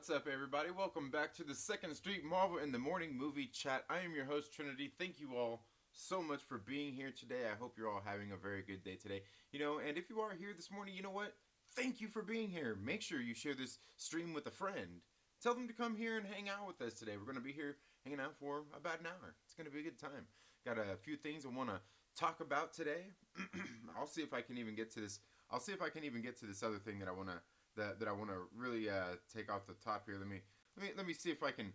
What's up, everybody? Welcome back to the Second Street Marvel in the Morning Movie Chat. I am your host, Trinity. Thank you all so much for being here today. I hope you're all having a very good day today. And if you are here this morning, you know what? Thank you for being here. Make sure you share this stream with a friend. Tell them to come here and hang out with us today. We're going to be here hanging out for about an hour. It's going to be a good time. Got a few things I want to talk about today. I'll see if I can even get to this. I'll see if I can even get to this other thing that I want to really take off the top here. Let me see if I can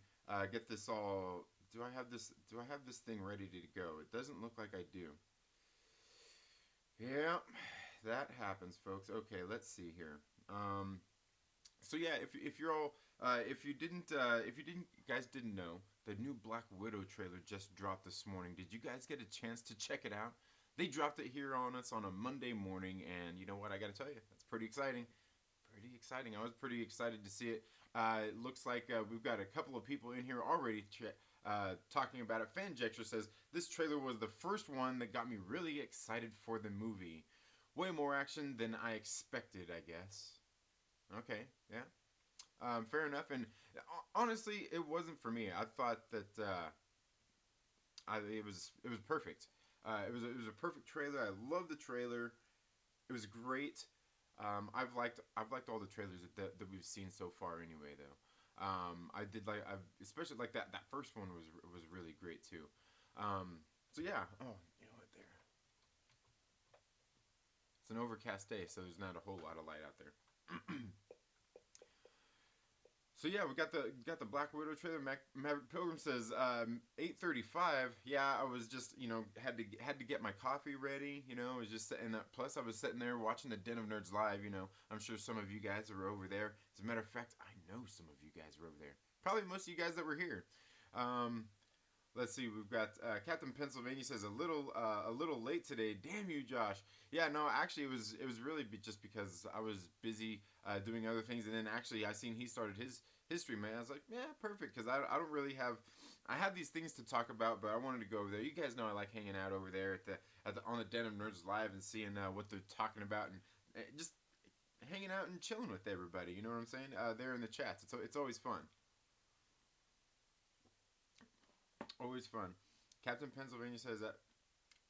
get this all. Do I have this thing ready to go? It doesn't look like I do. Yeah, that happens, folks. Okay, let's see here. So yeah, if you're all if you guys didn't know, the new Black Widow trailer just dropped this morning. Did you guys get a chance to check it out? They dropped it here on us on a Monday morning, and you know what? I gotta tell you, that's pretty exciting. Pretty exciting. I was pretty excited to see it. It looks like we've got a couple of people in here already talking about it. Fanjector says, this trailer was the first one that got me really excited for the movie. Way more action than I expected, I guess. Okay, yeah. Fair enough. And honestly, it wasn't for me. I thought that it was perfect. It was a perfect trailer. I love the trailer. It was great. I've liked all the trailers that we've seen so far anyway, though. Especially like that first one was really great too. So yeah. Oh, you know what? There. It's an overcast day, so there's not a whole lot of light out there. So yeah, we got the Black Widow trailer. Maverick Pilgrim says 8:35. Yeah, I was just had to get my coffee ready. I was just sitting that. Plus, I was sitting there watching the Den of Nerds live. I'm sure some of you guys are over there. As a matter of fact, I know some of you guys are over there. Probably most of you guys that were here. Let's see. We've got Captain Pennsylvania says a little late today. Damn you, Josh. Yeah, no, actually, it was really just because I was busy doing other things, and then actually I seen he started his stream, man. I was like, yeah, perfect, because I don't really have. I have these things to talk about, but I wanted to go over there. You guys know I like hanging out over there on the Den of Nerds live and seeing what they're talking about and just hanging out and chilling with everybody. You know what I'm saying? There in the chats, it's always fun. Always fun. Captain Pennsylvania says that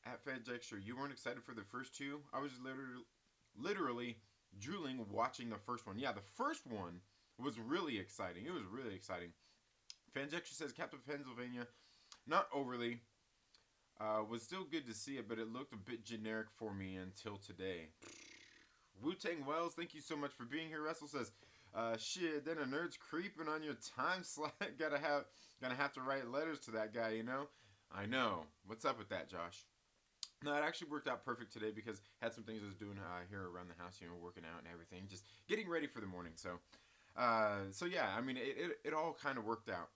at FedJexter, you weren't excited for the first two. I was literally drooling watching the first one. Yeah, the first one was really exciting. It was really exciting. Fanjector says Captain Pennsylvania, not overly. Was still good to see it, but it looked a bit generic for me until today. Wu-Tang Wells, thank you so much for being here. Russell says, shit, then a nerd's creeping on your time slot. Gonna have to write letters to that guy, I know. What's up with that, Josh? No, it actually worked out perfect today because I had some things I was doing here around the house, working out and everything, just getting ready for the morning. So yeah, I mean, it all kind of worked out.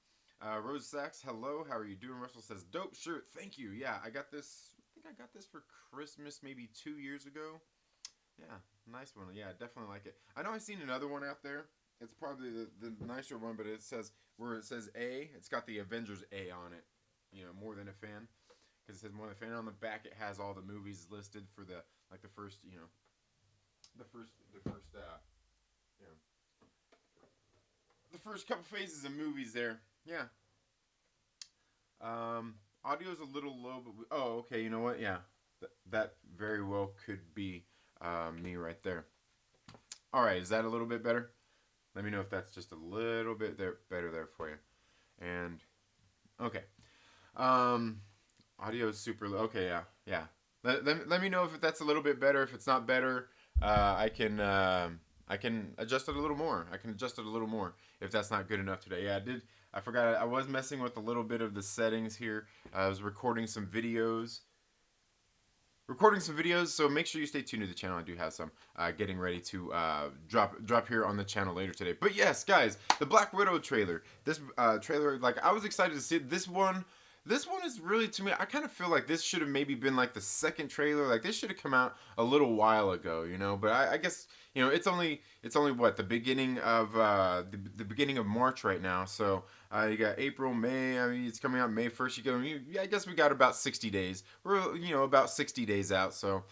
Rose Sachs, hello, how are you doing? Russell says, dope shirt, thank you. Yeah, I got this. I think I got this for Christmas maybe 2 years ago. Yeah, nice one. Yeah, definitely like it. I know I've seen another one out there. It's probably the nicer one, but it says A. It's got the Avengers A on it. More than a fan, because it says more than a fan. On the back, it has all the movies listed for the first, the first couple phases of movies there. Yeah. Audio's a little low, but okay. You know what? Yeah, that very well could be me right there. All right, is that a little bit better? Let me know if that's just a little bit better there for you. And okay, audio is super low. Okay, yeah. Let me know if that's a little bit better. If it's not better, I can adjust it a little more. If that's not good enough today. Yeah, I forgot. I was messing with a little bit of the settings here. I was recording some videos, so make sure you stay tuned to the channel. I do have some getting ready to drop here on the channel later today. But yes, guys, the Black Widow trailer. This trailer, I was excited to see it. This one is really, to me, I kind of feel like this should have maybe been the second trailer. This should have come out a little while ago, But I guess it's only what, the beginning of the beginning of March right now. So you got April, May. I mean, it's coming out May 1st. I guess we got about 60 days. We're about 60 days out. So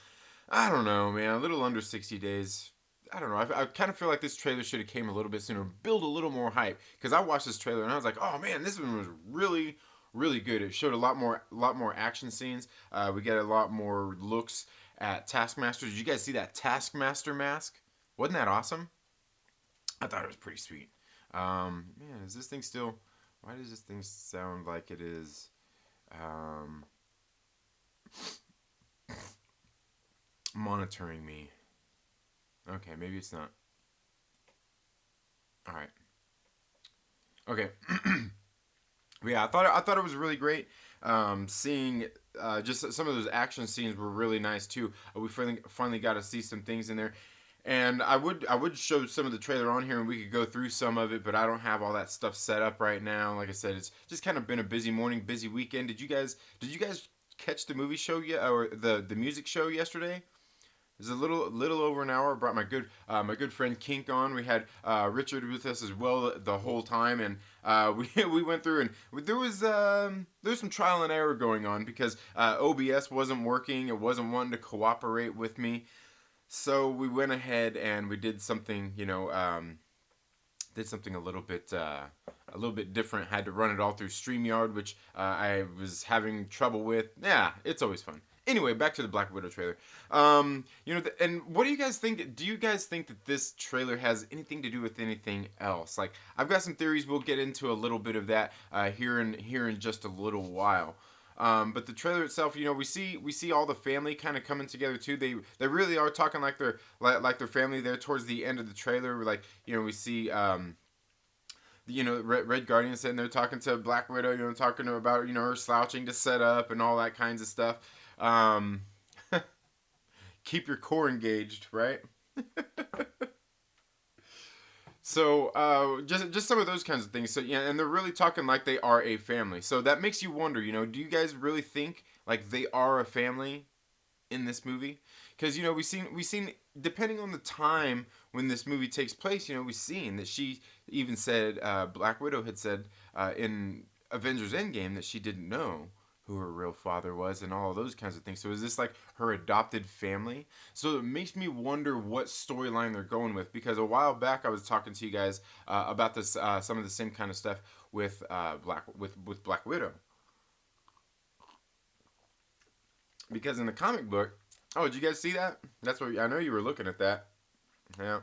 I don't know, man. A little under 60 days. I don't know. I kind of feel like this trailer should have came a little bit sooner, build a little more hype. Because I watched this trailer and I was like, oh man, this one was really, really good. It showed a lot more action scenes. We get a lot more looks at Taskmaster. Did you guys see that Taskmaster mask? Wasn't that awesome? I thought it was pretty sweet. Man, is this thing still? Why does this thing sound like it is? Monitoring me. Okay, maybe it's not. All right. Okay. But yeah, I thought it was really great. Seeing just some of those action scenes were really nice too. We finally got to see some things in there, and I would show some of the trailer on here, and we could go through some of it. But I don't have all that stuff set up right now. Like I said, it's just kind of been a busy morning, busy weekend. Did you guys catch the movie show yet, or the music show yesterday? It was a little over an hour. I brought my good friend Kink on. We had Richard with us as well the whole time, and we went through, and there was some trial and error going on because OBS wasn't working. It wasn't wanting to cooperate with me, so we went ahead and we did something, a little bit different. Had to run it all through StreamYard, which I was having trouble with. Yeah, it's always fun. Anyway, back to the Black Widow trailer. And what do you guys think? Do you guys think that this trailer has anything to do with anything else? Like, I've got some theories. We'll get into a little bit of that here in just a little while. But the trailer itself, we see all the family kind of coming together too. They really are talking like their family there towards the end of the trailer. Like, we see Red Guardian sitting there talking to Black Widow. Talking about her slouching to set up and all that kinds of stuff. Keep your core engaged, right? So just some of those kinds of things. So yeah, and they're really talking like they are a family. So that makes you wonder, do you guys really think like they are a family in this movie? Because we've seen depending on the time when this movie takes place, we've seen that she even said Black Widow had said in Avengers Endgame that she didn't know who her real father was and all of those kinds of things. So is this like her adopted family? So it makes me wonder what storyline they're going with, because a while back I was talking to you guys about this some of the same kind of stuff with Black Widow. Because in the comic book, did you guys see that? That's what I know you were looking at that. Yeah.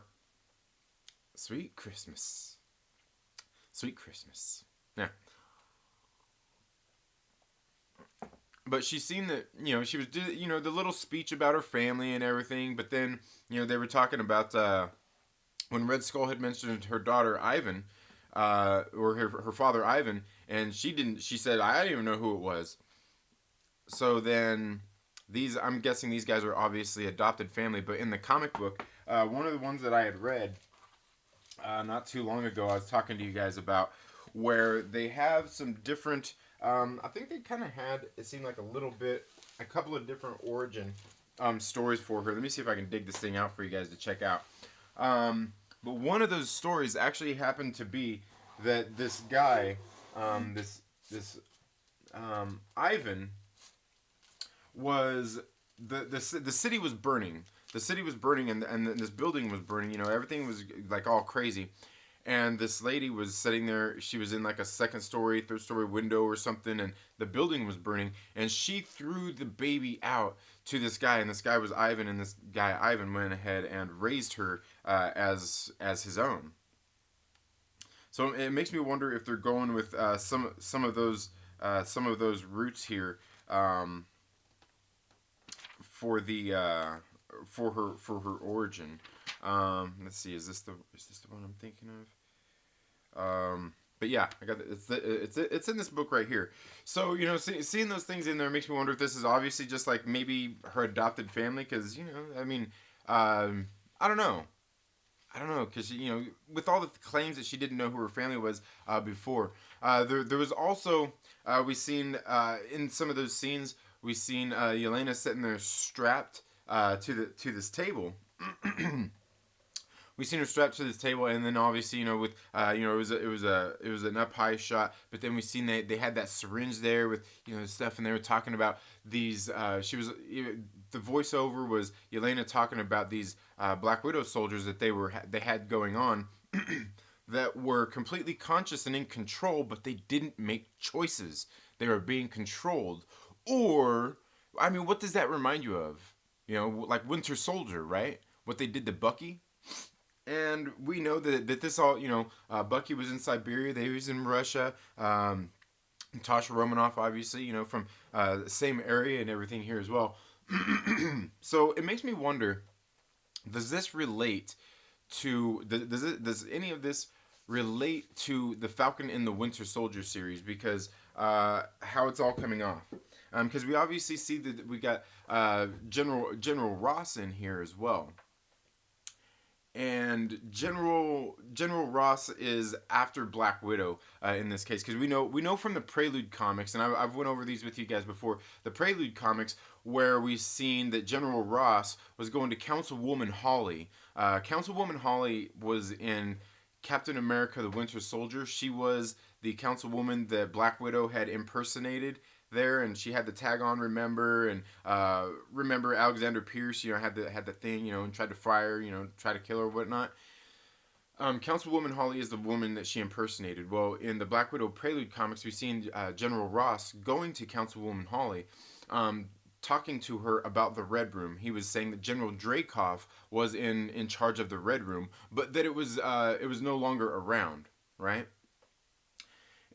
Sweet Christmas. Sweet Christmas. Yeah. But she's seen that, she was, the little speech about her family and everything. But then, they were talking about when Red Skull had mentioned her daughter Ivan, or her father Ivan, and she said, I didn't even know who it was. So then I'm guessing these guys are obviously adopted family. But in the comic book, one of the ones that I had read not too long ago, I was talking to you guys about, where they have some different... I think they kind of had, it seemed like a couple of different origin stories for her. Let me see if I can dig this thing out for you guys to check out. But one of those stories actually happened to be that this guy, this Ivan, was the city was burning. The city was burning, and this building was burning. Everything was like all crazy. And this lady was sitting there. She was in like a third story window or something, and the building was burning. And she threw the baby out to this guy, and this guy was Ivan, and this guy Ivan went ahead and raised her as his own. So it makes me wonder if they're going with some of those roots here for her origin. Let's see. Is this the one I'm thinking of? But yeah, I got it's in this book right here. So seeing those things in there makes me wonder if this is obviously just like maybe her adopted family, because I don't know, because with all the claims that she didn't know who her family was before, there was also we seen in some of those scenes we seen Yelena sitting there strapped to this table. We seen her strapped to this table, and then obviously, with it was an up high shot. But then we seen they had that syringe there with stuff, and they were talking about these. She was the voiceover was Yelena talking about these Black Widow soldiers that they had going on that were completely conscious and in control, but they didn't make choices. They were being controlled. Or, I mean, what does that remind you of? You know, like Winter Soldier, right? What they did to Bucky. And we know that this all, Bucky was in Siberia, they was in Russia. Tasha Romanoff, obviously, from the same area and everything here as well. So it makes me wonder, does this relate does any of this relate to the Falcon and the Winter Soldier series? Because how it's all coming off. Because we obviously see that we got General Ross in here as well. And General Ross is after Black Widow in this case, because we know from the Prelude comics, and I've went over these with you guys before. The Prelude comics, where we've seen that General Ross was going to Councilwoman Holly. Councilwoman Holly was in Captain America: The Winter Soldier. She was the councilwoman that Black Widow had impersonated there, and she had the tag on, remember Alexander Pierce, had the thing, and tried to fry her, try to kill her or whatnot. Councilwoman Holly is the woman that she impersonated. Well, in the Black Widow Prelude comics, we've seen General Ross going to Councilwoman Holly, talking to her about the Red Room. He was saying that General Dreykov was in charge of the Red Room, but that it was no longer around, right?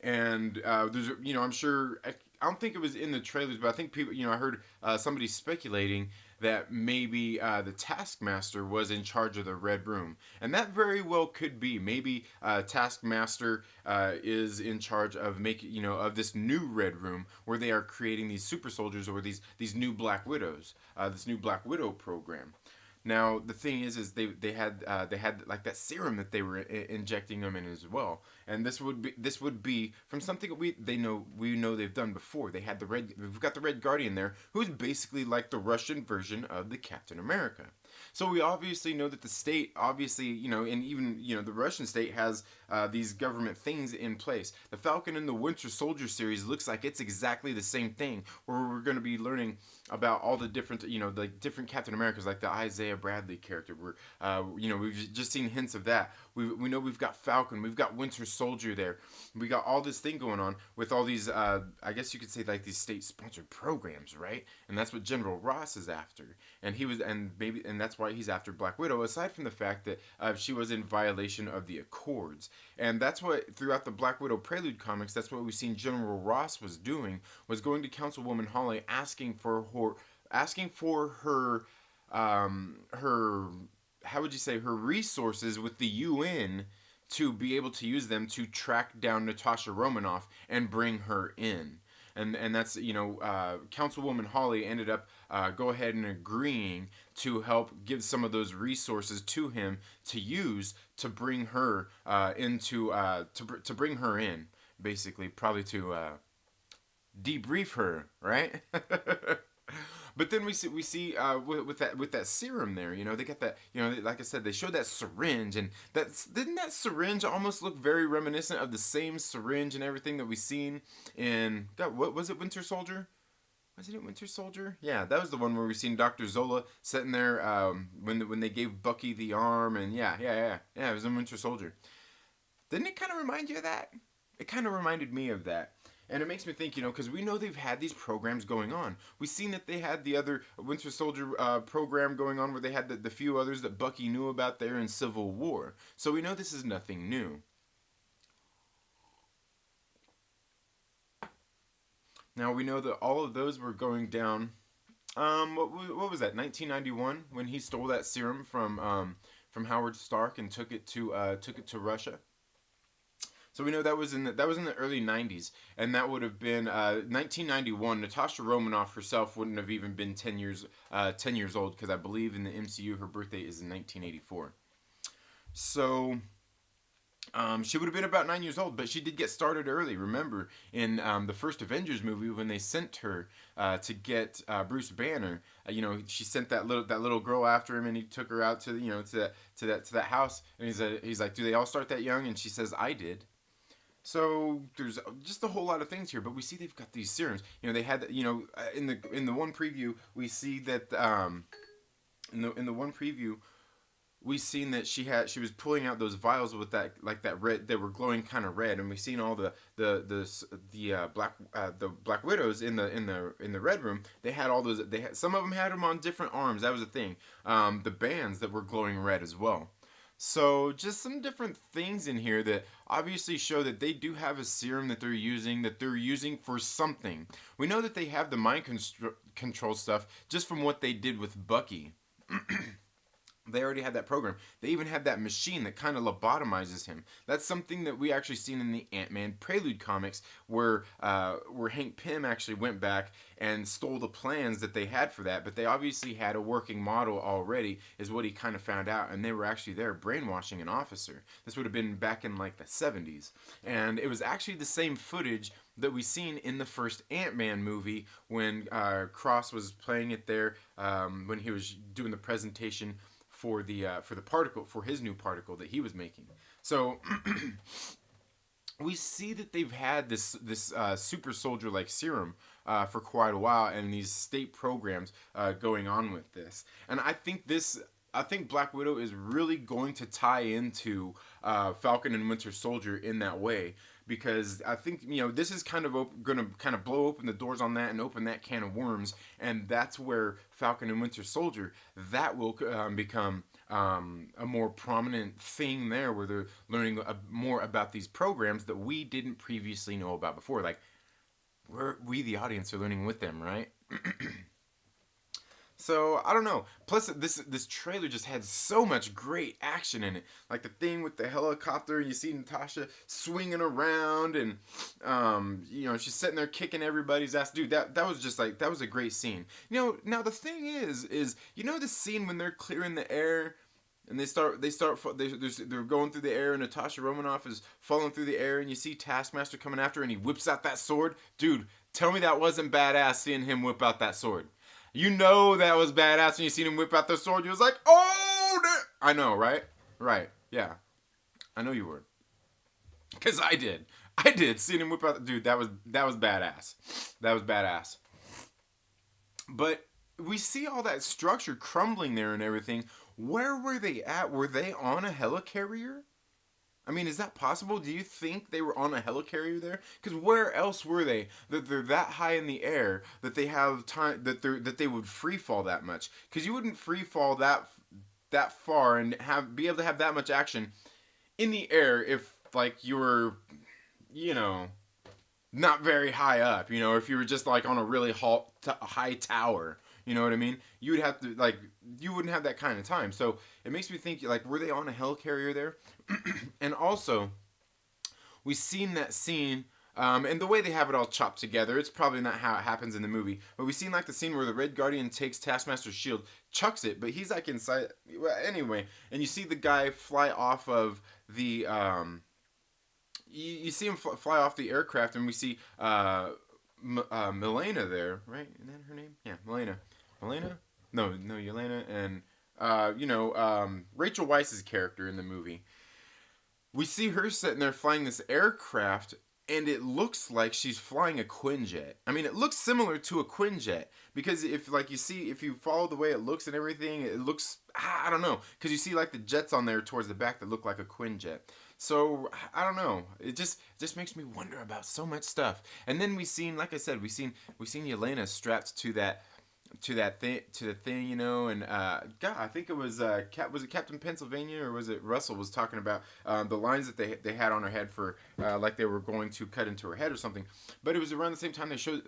And there's, I'm sure, I don't think it was in the trailers, but I think people, I heard somebody speculating that maybe the Taskmaster was in charge of the Red Room. And that very well could be. Maybe Taskmaster is in charge of of this new Red Room where they are creating these super soldiers, or these new Black Widows, this new Black Widow program. Now the thing is they had like that serum that they were injecting them in as well, and this would be from something we know they've done before. We've got the Red Guardian there, who's basically like the Russian version of the Captain America. So we obviously know that the state, obviously, and even the Russian state has these government things in place. The Falcon and the Winter Soldier series looks like it's exactly the same thing, where we're going to be learning about all the different, the different Captain Americas, like the Isaiah Bradley character. We've just seen hints of that. We know we've got Falcon, we've got Winter Soldier there. We got all this thing going on with all these, I guess you could say, like these state-sponsored programs, right? And that's what General Ross is after. And that's why he's after Black Widow, aside from the fact that she was in violation of the Accords. And that's what, throughout the Black Widow Prelude comics, that's what we've seen General Ross was doing, was going to Councilwoman Holly, asking for her how would you say, her resources with the UN to be able to use them to track down Natasha Romanoff and bring her in. And that's, Councilwoman Holly ended up go ahead and agreeing to help give some of those resources to him to use to bring her to bring her in, basically, probably to debrief her, right? But then we see with that serum there, they got that, like I said, they showed that syringe, and didn't that syringe almost look very reminiscent of the same syringe and everything that we seen in, what was it, Winter Soldier? Was it Winter Soldier? Yeah, that was the one where we seen Dr. Zola sitting there when they gave Bucky the arm, and yeah, it was in Winter Soldier. Didn't it kind of remind you of that? It kind of reminded me of that. And it makes me think, because we know they've had these programs going on. We've seen that they had the other Winter Soldier program going on, where they had the few others that Bucky knew about there in Civil War. So we know this is nothing new. Now we know that all of those were going down. What was that? 1991, when he stole that serum from Howard Stark and took it to Russia. So we know that was in the early 90s, and that would have been 1991. Natasha Romanoff herself wouldn't have even been 10 years old, because I believe in the MCU her birthday is in 1984. So she would have been about 9 years old, but she did get started early. Remember, in the first Avengers movie, when they sent her to get Bruce Banner, she sent that little girl after him, and he took her out to that house, and he's like, "Do they all start that young?" And she says, "I did." So there's just a whole lot of things here, but we see they've got these serums. They had in the one preview we see that in the one preview we seen that she was pulling out those vials with that like that red, they were glowing kind of red, and we seen all the black widows in the red room. They had all those. Some of them had them on different arms. That was a thing. The bands that were glowing red as well. So just some different things in here that obviously show that they do have a serum that they're using for something. We know that they have the mind control stuff just from what they did with Bucky. They already had that program. They even had that machine that kind of lobotomizes him. That's something that we actually seen in the Ant-Man Prelude comics, where Hank Pym actually went back and stole the plans that they had for that. But they obviously had a working model already, is what he kind of found out, and they were actually there brainwashing an officer. This would have been back in like the 70s, and it was actually the same footage that we seen in the first Ant-Man movie when Cross was playing it there, when he was doing the presentation for the particle, for his new particle that he was making. So we see that they've had this super soldier like serum for quite a while, and these state programs going on with this. And I think Black Widow is really going to tie into Falcon and Winter Soldier in that way, because I think this is kind of going to kind of blow open the doors on that and open that can of worms, and that's where Falcon and Winter Soldier, that will become a more prominent thing there, where they're learning more about these programs that we didn't previously know about before. Like we the audience are learning with them, right? So I don't know. Plus, this trailer just had so much great action in it, like the thing with the helicopter. You see Natasha swinging around, and she's sitting there kicking everybody's ass. Dude, that was just like, that was a great scene. Now the thing is the scene when they're clearing the air. And they're going through the air, and Natasha Romanoff is falling through the air, and you see Taskmaster coming after her, and he whips out that sword. Dude, tell me that wasn't badass seeing him whip out that sword. That was badass when you seen him whip out the sword. You was like, oh, I know, right? Right, yeah. I know you were. Because I did. Seeing him whip out, dude, that was badass. That was badass. But we see all that structure crumbling there and everything. Where were they at? Were they on a helicarrier? I mean, is that possible? Do you think they were on a helicarrier there? Because where else were they? That they're that high in the air that they have time, that they would free fall that much. Because you wouldn't free fall that far and be able to have that much action in the air if like you were, not very high up. If you were just like on a really high tower. You know what I mean? You would have to you wouldn't have that kind of time. So it makes me think, like, were they on a helicarrier there? And also, we've seen that scene, and the way they have it all chopped together, it's probably not how it happens in the movie, but we've seen like the scene where the Red Guardian takes Taskmaster's shield, chucks it, but he's like inside. Well, anyway, and you see the guy fly off of the you see him fly off the aircraft, and we see Milena there, right? Isn't that her name? Yeah, Milena? No, Yelena, and Rachel Weisz's character in the movie. We see her sitting there flying this aircraft, and it looks like she's flying a Quinjet. I mean, it looks similar to a Quinjet, because if you follow the way it looks and everything, it looks, I don't know, because you see like the jets on there towards the back that look like a Quinjet. So I don't know. It just makes me wonder about so much stuff. And then we seen, like I said, we seen Yelena strapped to the thing, and God, I think it was it Captain Pennsylvania, or was it Russell was talking about the lines that they had on her head for like they were going to cut into her head or something. But it was around the same time they showed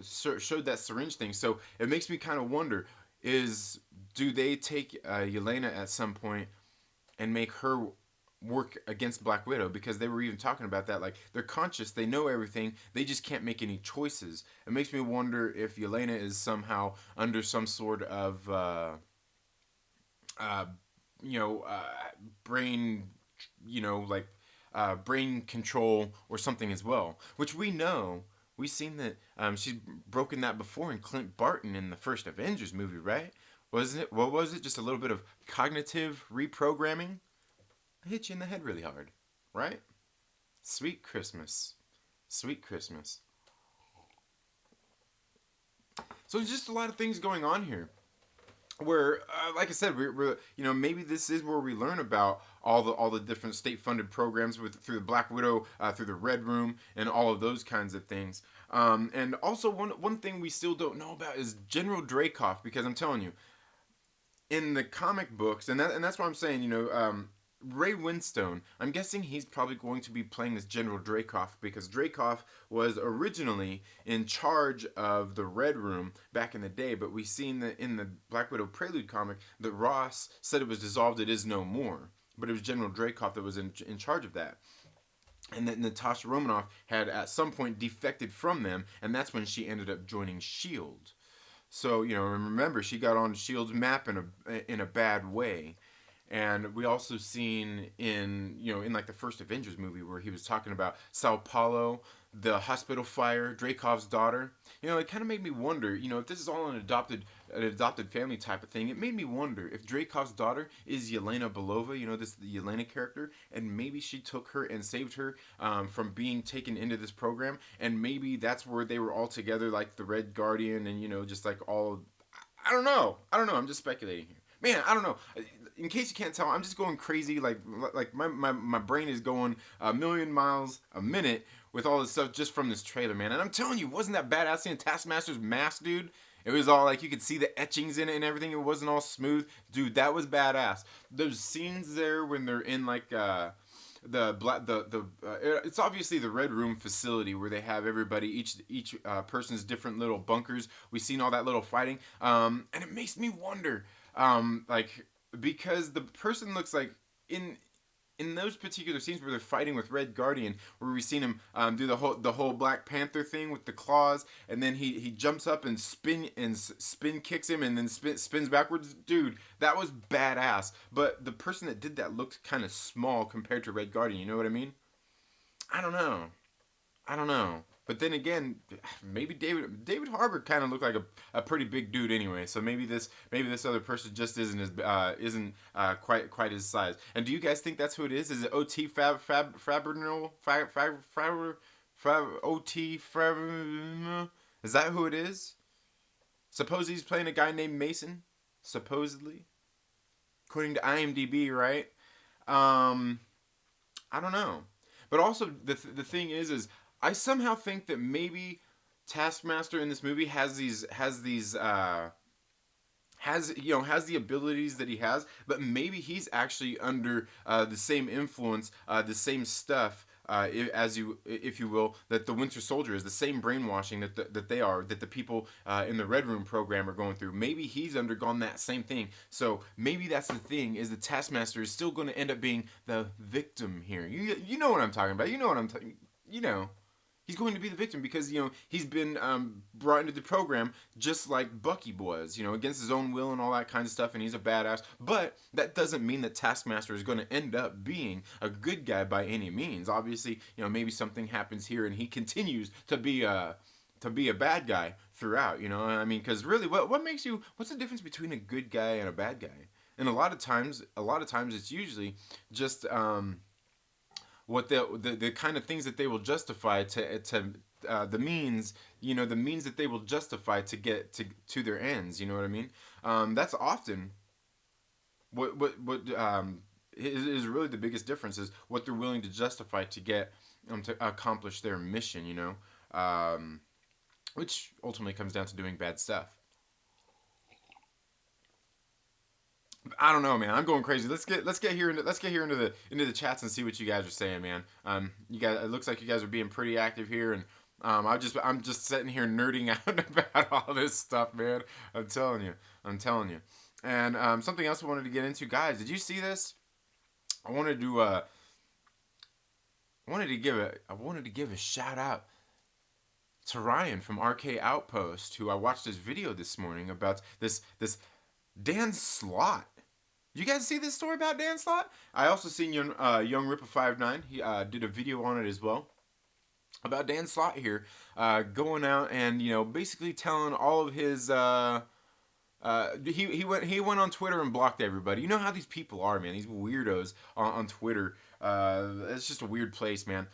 that syringe thing. So it makes me kind of wonder: do they take Yelena at some point and make her work against Black Widow? Because they were even talking about that, like, they're conscious, they know everything, they just can't make any choices. It makes me wonder if Yelena is somehow under some sort of brain, brain control or something as well, which we've seen that she's broken that before in Clint Barton in the first Avengers movie, right? What was it, just a little bit of cognitive reprogramming? Hit you in the head really hard, right? Sweet Christmas. Sweet Christmas. So there's just a lot of things going on here. Where, like I said, we're maybe this is where we learn about all the different state funded programs with through the Black Widow, through the Red Room, and all of those kinds of things. And also one thing we still don't know about is General Dreykov, because I'm telling you, in the comic books, and that's why I'm saying, Ray Winstone, I'm guessing he's probably going to be playing this General Dreykov, because Dreykov was originally in charge of the Red Room back in the day, but we've seen that in the Black Widow Prelude comic that Ross said it was dissolved, it is no more. But it was General Dreykov that was in charge of that. And that Natasha Romanoff had at some point defected from them, and that's when she ended up joining S.H.I.E.L.D. So, remember, she got on S.H.I.E.L.D.'s map in a bad way. And we also seen in like the first Avengers movie where he was talking about Sao Paulo, the hospital fire, Dreykov's daughter. It kind of made me wonder, if this is all an adopted family type of thing, it made me wonder if Dreykov's daughter is Yelena Belova, this the Yelena character, and maybe she took her and saved her from being taken into this program, and maybe that's where they were all together, like the Red Guardian, and just like all. I don't know. I'm just speculating here, man. I don't know. In case you can't tell, I'm just going crazy. Like my brain is going a million miles a minute with all this stuff just from this trailer, man. And I'm telling you, wasn't that badass seeing Taskmaster's mask, dude? It was all like you could see the etchings in it and everything. It wasn't all smooth, dude. That was badass. Those scenes there when they're in like it's obviously the Red Room facility where they have everybody, each person's different little bunkers. We've seen all that little fighting, and it makes me wonder, like, because the person looks like in those particular scenes where they're fighting with Red Guardian, where we've seen him do the whole Black Panther thing with the claws, and then he jumps up and spin kicks him, and then spins backwards. Dude, that was badass. But the person that did that looked kind of small compared to Red Guardian. You know what I mean? I don't know. But then again, maybe David Harbour kind of looked like a pretty big dude anyway. So maybe this other person just isn't quite his size. And do you guys think that's who it is? Is it OT Fabernal OT Fab? Is that who it is? Suppose he's playing a guy named Mason. Supposedly, according to IMDb, right? I don't know. But also the thing is I somehow think that maybe Taskmaster in this movie has the abilities that he has, but maybe he's actually under the same influence, the same stuff, if you will, that the Winter Soldier is, the same brainwashing that the people in the Red Room program are going through. Maybe he's undergone that same thing. So maybe that's the thing, is the Taskmaster is still going to end up being the victim here. You know what I'm talking about. You know what I'm talking. He's going to be the victim because, he's been brought into the program just like Bucky was, against his own will and all that kind of stuff, and he's a badass. But that doesn't mean that Taskmaster is going to end up being a good guy by any means. Obviously, maybe something happens here and he continues to be a bad guy throughout, I mean, because really, what's the difference between a good guy and a bad guy? And a lot of times it's usually just what the kind of things that they will justify to the means, the means that they will justify to get to their ends. You know what I mean? That's often what is really the biggest difference, is what they're willing to justify to get to accomplish their mission. Which ultimately comes down to doing bad stuff. I don't know, man. I'm going crazy. Let's get here into the chats and see what you guys are saying, man. You guys, it looks like you guys are being pretty active here, and I'm just sitting here nerding out about all this stuff, man. I'm telling you. And something else I wanted to get into, guys. Did you see this? I wanted to give a shout out to Ryan from RK Outpost, who I watched his video this morning about this Dan Slott. You guys see this story about Dan Slott? I also seen Young Ripper59. He did a video on it as well about Dan Slott here, going out and basically telling all of his. He went on Twitter and blocked everybody. You know how these people are, man. These weirdos on Twitter. It's just a weird place, man.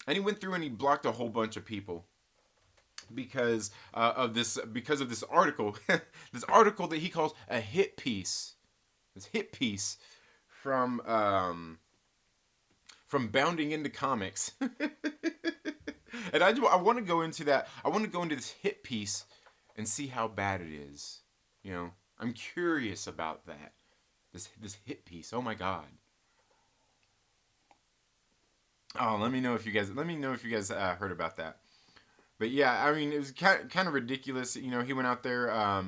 and he went through and he blocked a whole bunch of people because of this article, this article that he calls a hit piece. This hit piece from Bounding into Comics. And I want to go into that. I want to go into this hit piece and see how bad it is. You know, I'm curious about that. This hit piece. Oh my god. Oh, let me know if you guys heard about that. But yeah, I mean, it was kind of ridiculous. You know, he went out there,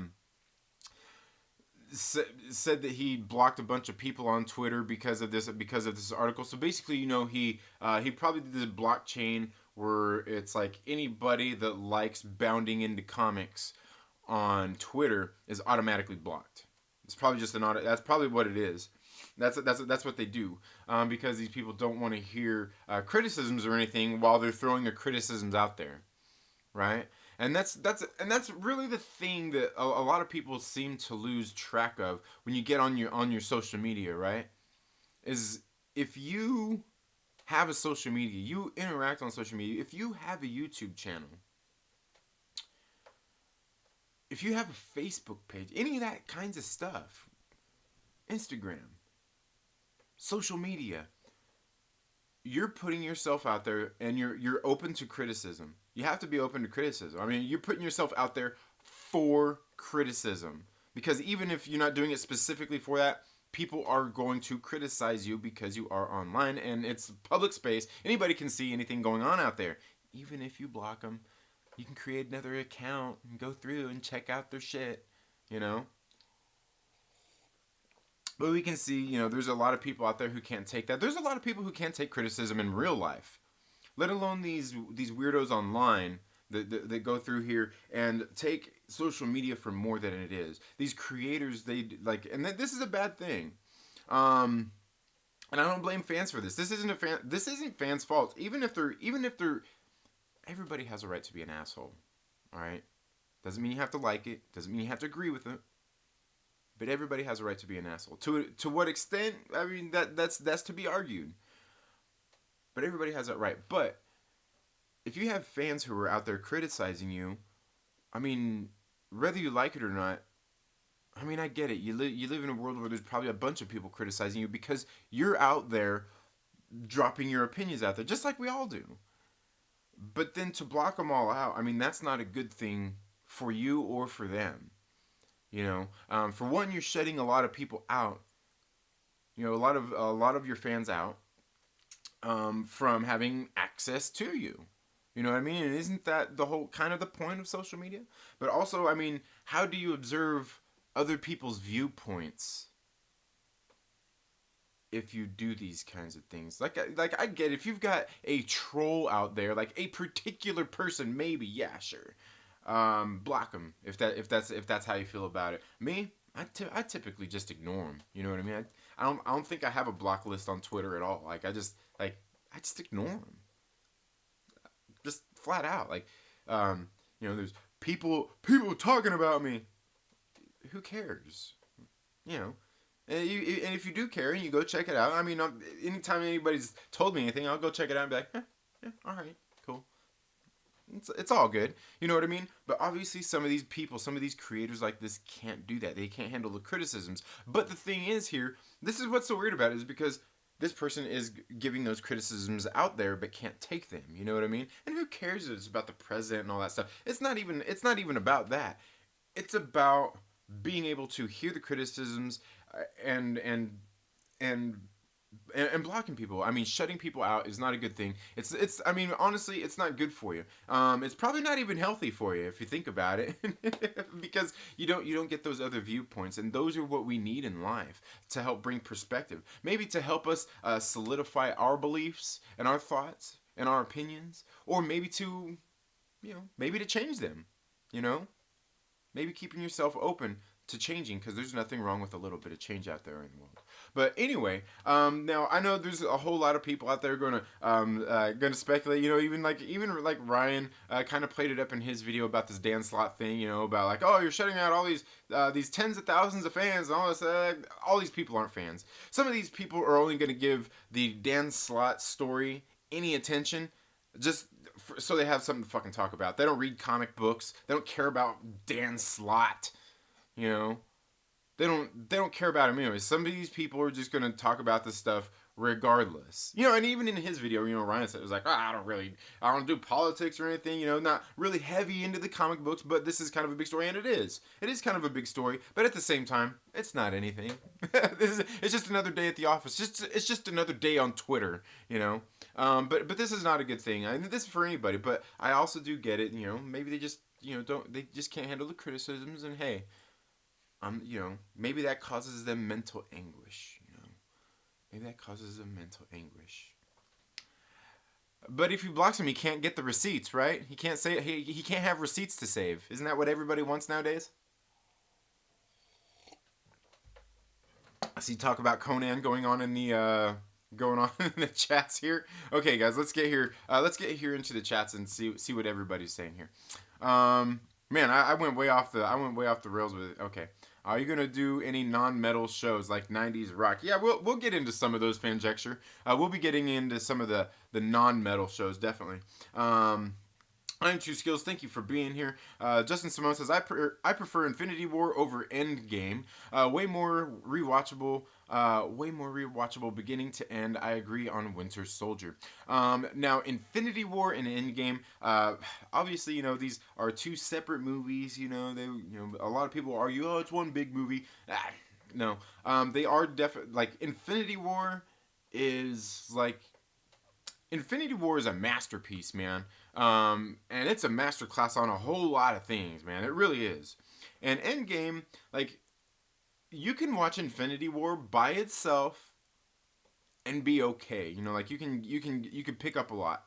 said that he blocked a bunch of people on Twitter because of this article. So basically, you know, he probably did this blockchain where it's like anybody that likes Bounding into Comics on Twitter is automatically blocked. It's probably just that's probably what it is. That's what they do, because these people don't want to hear criticisms or anything while they're throwing their criticisms out there, right? And that's really the thing that a lot of people seem to lose track of when you get on your social media, right? Is if you have a social media, you interact on social media, if you have a YouTube channel, if you have a Facebook page, any of that kinds of stuff, Instagram, social media, you're putting yourself out there and you're open to criticism. You have to be open to criticism. I mean, you're putting yourself out there for criticism, because even if you're not doing it specifically for that, people are going to criticize you because you are online and it's public space. Anybody can see anything going on out there. Even if you block them, you can create another account and go through and check out their shit, you know? But we can see, you know, there's a lot of people out there who can't take that. There's a lot of people who can't take criticism in real life, let alone these weirdos online that go through here and take social media for more than it is. These creators, they like, and this is a bad thing. And I don't blame fans for this. This isn't fans' fault. Even if they're, everybody has a right to be an asshole. All right, doesn't mean you have to like it. Doesn't mean you have to agree with it. But everybody has a right to be an asshole. To what extent? I mean, that's to be argued. But everybody has that right. But if you have fans who are out there criticizing you, I mean, whether you like it or not, I mean, I get it. You live in a world where there's probably a bunch of people criticizing you because you're out there dropping your opinions out there, just like we all do. But then to block them all out, I mean, that's not a good thing for you or for them. You know, for one, you're shutting a lot of people out. You know, a lot of your fans out from having access to you. You know what I mean? And isn't that the whole kind of the point of social media? But also, I mean, how do you observe other people's viewpoints if you do these kinds of things? Like I get it. If you've got a troll out there, like a particular person, maybe, yeah, sure. Block them if that's how you feel about it. Me, I typically just ignore them. You know what I mean? I don't think I have a block list on Twitter at all. Like I just ignore them, just flat out. Like, you know, there's people talking about me. Who cares? You know. And if you do care and you go check it out, I mean, anytime anybody's told me anything, I'll go check it out and be like, yeah, all right, cool. It's all good. You know what I mean? But obviously some of these people, some of these creators like this can't do that. They can't handle the criticisms. But the thing is here, this is what's so weird about it, is because this person is giving those criticisms out there but can't take them. You know what I mean? And who cares if it's about the president and all that stuff? It's not even about that. It's about being able to hear the criticisms and blocking people. I mean, shutting people out is not a good thing. It's I mean, honestly, it's not good for you. It's probably not even healthy for you if you think about it, because you don't get those other viewpoints, and those are what we need in life to help bring perspective. Maybe to help us solidify our beliefs and our thoughts and our opinions, or maybe to, you know, maybe to change them. You know, maybe keeping yourself open to changing, because there's nothing wrong with a little bit of change out there in the world. But anyway, now I know there's a whole lot of people out there gonna speculate. You know, even like Ryan kind of played it up in his video about this Dan Slott thing. You know, about like, oh, you're shutting out all these tens of thousands of fans and all this. All these people aren't fans. Some of these people are only gonna give the Dan Slott story any attention just so they have something to fucking talk about. They don't read comic books. They don't care about Dan Slott. You know, they don't care about him anyways. Some of these people are just gonna talk about this stuff regardless. You know, and even in his video, you know, Ryan said it was like, oh, I don't do politics or anything. You know, not really heavy into the comic books, but this is kind of a big story, and it is. It is kind of a big story, but at the same time, it's not anything. It's just another day at the office. It's just another day on Twitter. You know, but this is not a good thing. I mean, this is for anybody, but I also do get it. You know, maybe they just can't handle the criticisms, and hey. You know, maybe that causes them mental anguish. You know, maybe that causes them mental anguish. But if he blocks him, he can't get the receipts, right? He can't say he can't have receipts to save. Isn't that what everybody wants nowadays? I see talk about Conan going on in the chats here. Okay, guys, let's get here. Let's get here into the chats and see what everybody's saying here. Man, I went way off the rails with it. Okay. Are you gonna do any non-metal shows like '90s rock? Yeah, we'll get into some of those, Fanjecture. We'll be getting into some of the non-metal shows, definitely. I'm True Skills. Thank you for being here. Justin Simone says I prefer Infinity War over Endgame. Way more rewatchable. Beginning to end. I agree on Winter Soldier. Now Infinity War and Endgame. Obviously, you know, these are two separate movies. You know, a lot of people argue, oh, it's one big movie. No, they are definitely like Infinity War is a masterpiece, man. And it's a masterclass on a whole lot of things, man. It really is. And Endgame, like, you can watch Infinity War by itself and be okay. You know, like you can pick up a lot.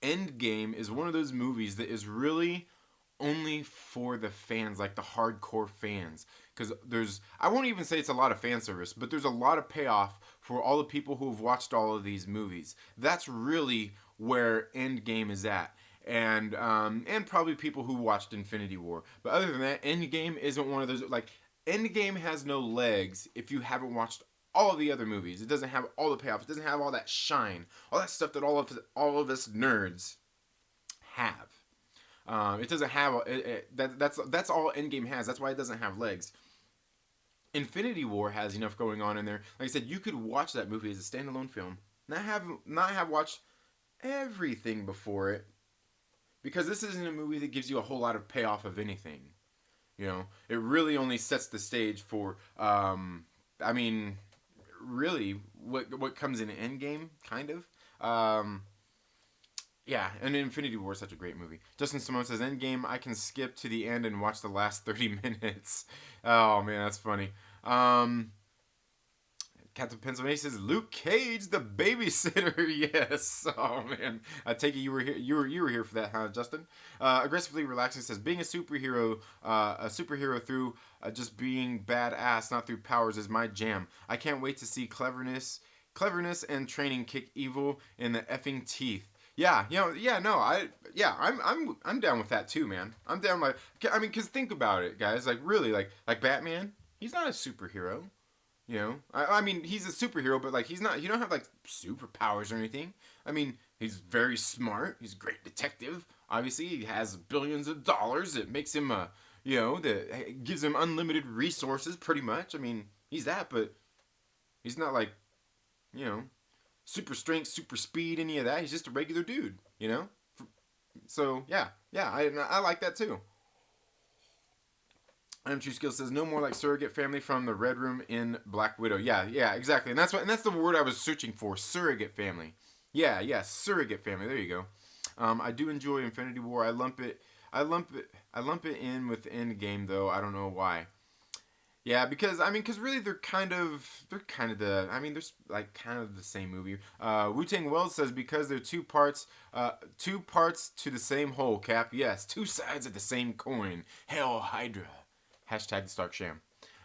Endgame is one of those movies that is really only for the fans, like the hardcore fans. Because I won't even say it's a lot of fan service, but there's a lot of payoff for all the people who have watched all of these movies. That's really where Endgame is at. And probably people who watched Infinity War. But other than that, Endgame isn't one of those, like, Endgame has no legs if you haven't watched all of the other movies. It doesn't have all the payoff. It doesn't have all that shine. All that stuff that all of us nerds have. It doesn't have that's all Endgame has. That's why it doesn't have legs. Infinity War has enough going on in there. Like I said, you could watch that movie as a standalone film, not have watched everything before it, because this isn't a movie that gives you a whole lot of payoff of anything. You know, it really only sets the stage for, I mean, really, what comes in Endgame, kind of. Yeah, and Infinity War is such a great movie. Justin Simone says, Endgame, I can skip to the end and watch the last 30 minutes. Oh, man, that's funny. Captain Pennsylvania says, Luke Cage, the babysitter. Yes. Oh, man. I take it you were here. You were here for that, huh, Justin? Aggressively Relaxing says, being a superhero through just being badass, not through powers, is my jam. I can't wait to see cleverness and training kick evil in the effing teeth. Yeah, you know, yeah, no, I'm down with that too, man. I'm down because think about it, guys. Like, really, like Batman, he's not a superhero. You know, I mean, he's a superhero, but like, he's not. You don't have like superpowers or anything. I mean, he's very smart. He's a great detective. Obviously, he has billions of dollars. It makes him that gives him unlimited resources, pretty much. I mean, he's that, but he's not like, you know, super strength, super speed, any of that. He's just a regular dude, you know. So yeah, I like that too. True Skill says, no more like surrogate family from the Red Room in Black Widow. Yeah, exactly. And that's the word I was searching for, surrogate family. Yeah, surrogate family. There you go. I do enjoy Infinity War. I lump it in with Endgame though. I don't know why. Yeah, because really they're kind of the same movie. Wu-Tang Wells says, because they're two parts to the same whole, Cap. Yes, two sides of the same coin. Hail Hydra. Hashtag the Stark Sham.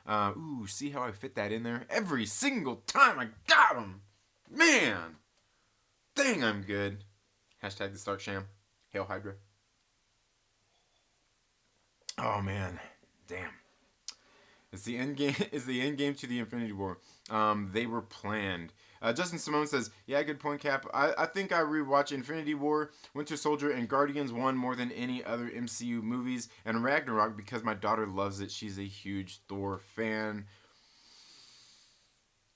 Ooh, see how I fit that in there? Every single time I got him! Man! Dang, I'm good. Hashtag the Stark Sham. Hail Hydra. Oh, man. Damn. It's the end game. Is the end game to the Infinity War. They were planned. Justin Simone says, "Yeah, good point, Cap. I think I rewatch Infinity War, Winter Soldier, and Guardians 1 more than any other MCU movies, and Ragnarok because my daughter loves it. She's a huge Thor fan."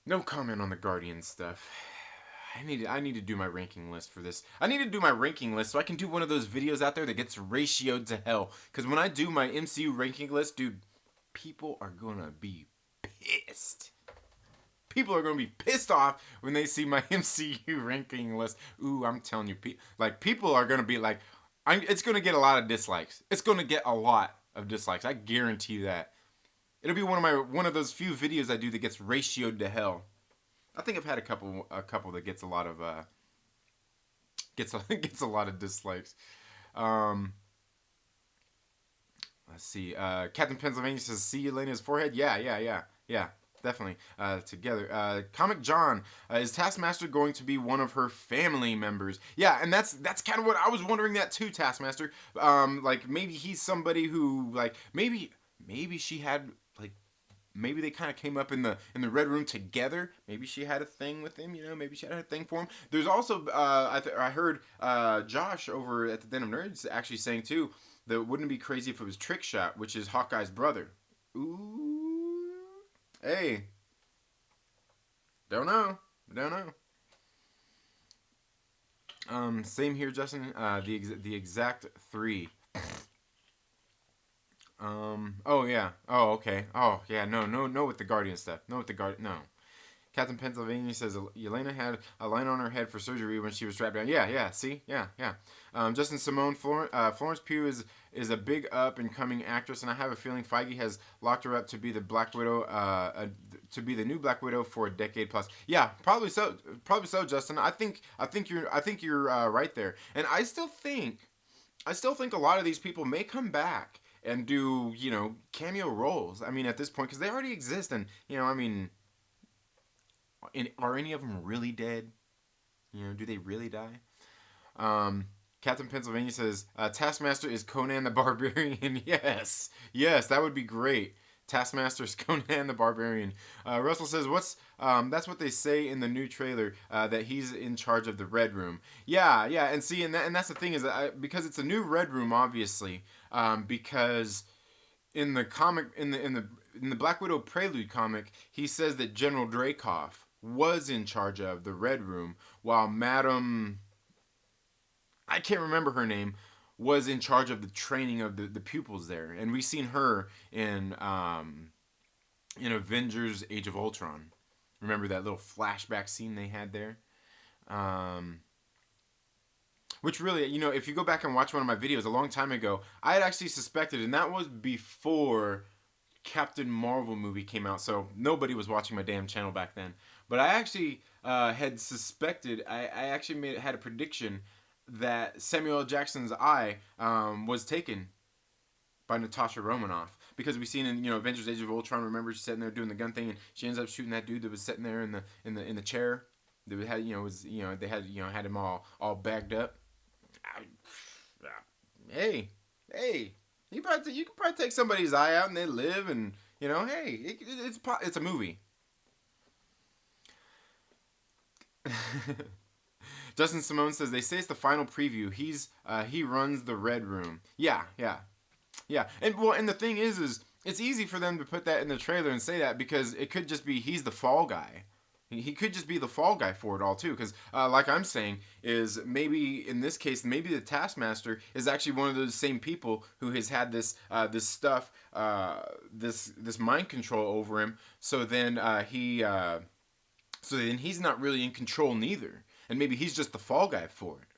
No comment on the Guardians stuff. I need to do my ranking list for this. I need to do my ranking list so I can do one of those videos out there that gets ratioed to hell. Because when I do my MCU ranking list, dude, people are gonna be pissed. People are gonna be pissed off when they see my MCU ranking list. Ooh, I'm telling you, people are gonna be like, it's gonna get a lot of dislikes. It's gonna get a lot of dislikes. I guarantee that. It'll be one of those few videos I do that gets ratioed to hell. I think I've had a couple that gets a lot of gets a lot of dislikes. Let's see. Captain Pennsylvania says, "See Elena's forehead." Yeah. Definitely. Together. Comic John, is Taskmaster going to be one of her family members? Yeah, and that's kind of what I was wondering that too. Taskmaster. Like maybe he's somebody who maybe she had maybe they kind of came up in the red room together. Maybe she had a thing with him, maybe she had a thing for him. There's also I heard Josh over at the Den of Nerds actually saying too that wouldn't it be crazy if it was Trickshot, which is Hawkeye's brother. Ooh, hey, don't know. Same here, Justin. The exact 3. Oh yeah. Oh okay. Oh yeah. No. With the Guardian stuff. No. Captain Pennsylvania says Yelena had a line on her head for surgery when she was strapped down. Yeah. See. Yeah. Justin Simone, Florence Pugh is a big up and coming actress, and I have a feeling Feige has locked her up to be the Black Widow. To be the new Black Widow for a decade plus. Yeah, probably so. Justin. I think you're right there, and I still think a lot of these people may come back and do, cameo roles. I mean, at this point, because they already exist, and are any of them really dead? Do they really die? Captain Pennsylvania says Taskmaster is Conan the Barbarian. Yes, that would be great. Taskmaster is Conan the Barbarian. Russell says, that's what they say in the new trailer, that he's in charge of the Red Room. Yeah, and see, and that's the thing is that because it's a new Red Room, obviously. Because in the comic, in the Black Widow Prelude comic, he says that General Dreykov was in charge of the Red Room, while Madam, I can't remember her name, was in charge of the training of the pupils there, and we've seen her in Avengers: Age of Ultron. Remember that little flashback scene they had there? Which really, if you go back and watch one of my videos a long time ago, I had actually suspected, and that was before Captain Marvel movie came out, so nobody was watching my damn channel back then. But I actually had suspected, I actually had a prediction that Samuel L. Jackson's eye was taken by Natasha Romanoff. Because we've seen in Avengers: Age of Ultron, remember she's sitting there doing the gun thing, and she ends up shooting that dude that was sitting there in the chair. That had they had him all bagged up. Hey, you can probably take somebody's eye out and they live, and hey, it's a movie. Justin Simone says they say it's the final preview. He runs the Red Room. Yeah. And the thing is it's easy for them to put that in the trailer and say that because it could just be he's the fall guy. He could just be the fall guy for it all too, because like I'm saying, is maybe in this case, maybe the Taskmaster is actually one of those same people who has had this stuff, this mind control over him. So then he's not really in control neither, and maybe he's just the fall guy for it,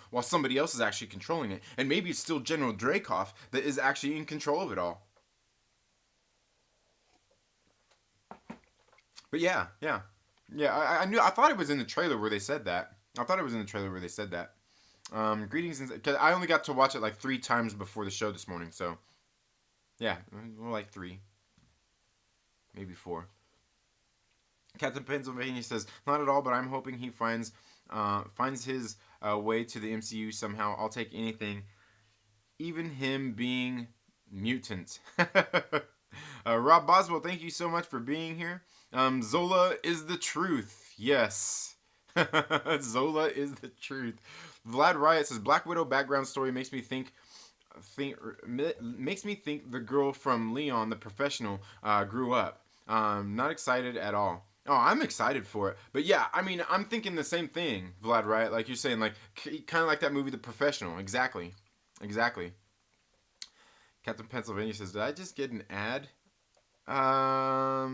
while somebody else is actually controlling it, and maybe it's still General Dreykov that is actually in control of it all. But yeah. I thought it was in the trailer where they said that. Greetings, because I only got to watch it like 3 times before the show this morning. So, yeah, more like 3, maybe 4. Captain Pennsylvania says not at all, but I'm hoping he finds his way to the MCU somehow. I'll take anything, even him being mutant. Rob Boswell, thank you so much for being here. Zola is the truth. Yes. Zola is the truth. Vlad Riot says Black Widow background story think makes me think the girl from Leon, the professional, grew up. Not excited at all. Oh, I'm excited for it, but yeah, I mean, I'm thinking the same thing, Vlad. Right? Like you're saying, like kind of like that movie, The Professional. Exactly, exactly. Captain Pennsylvania says, "Did I just get an ad?" I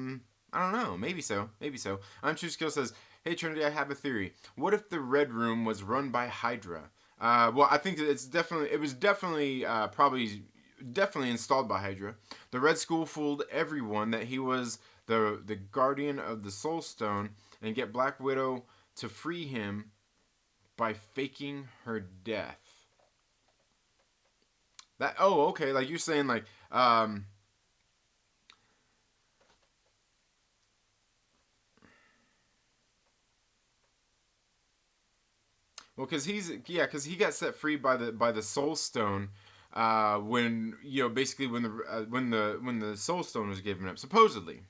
don't know. Maybe so. Maybe so. I'm True Skill says, "Hey Trinity, I have a theory. What if the Red Room was run by Hydra?" Well, I think that it was definitely, definitely installed by Hydra. The Red Skull fooled everyone that he was the guardian of the Soul Stone and get Black Widow to free him by faking her death. That okay, like you're saying well, because he got set free by the Soul Stone, when basically when the Soul Stone was given up, supposedly,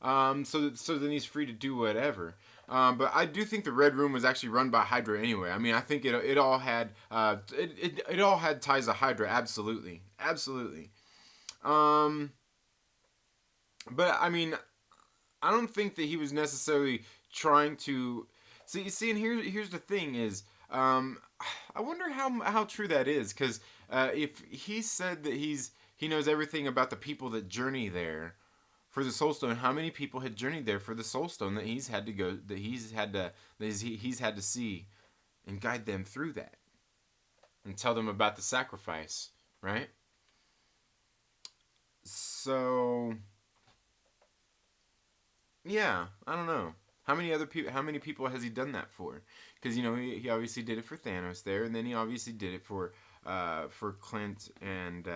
so then he's free to do whatever. But I do think the Red Room was actually run by Hydra anyway. I mean, I think it all had it all had ties to Hydra, absolutely, absolutely. Um, but I mean, I don't think that he was necessarily trying to see. And here's the thing is, um, I wonder how true that is because if he said that he knows everything about the people that journey there for the Soul Stone, how many people had journeyed there for the Soul Stone that he's had to go he's had to see and guide them through that and tell them about the sacrifice, right? So yeah, I don't know. How many people has he done that for? Because he obviously did it for Thanos there, and then he obviously did it for Clint and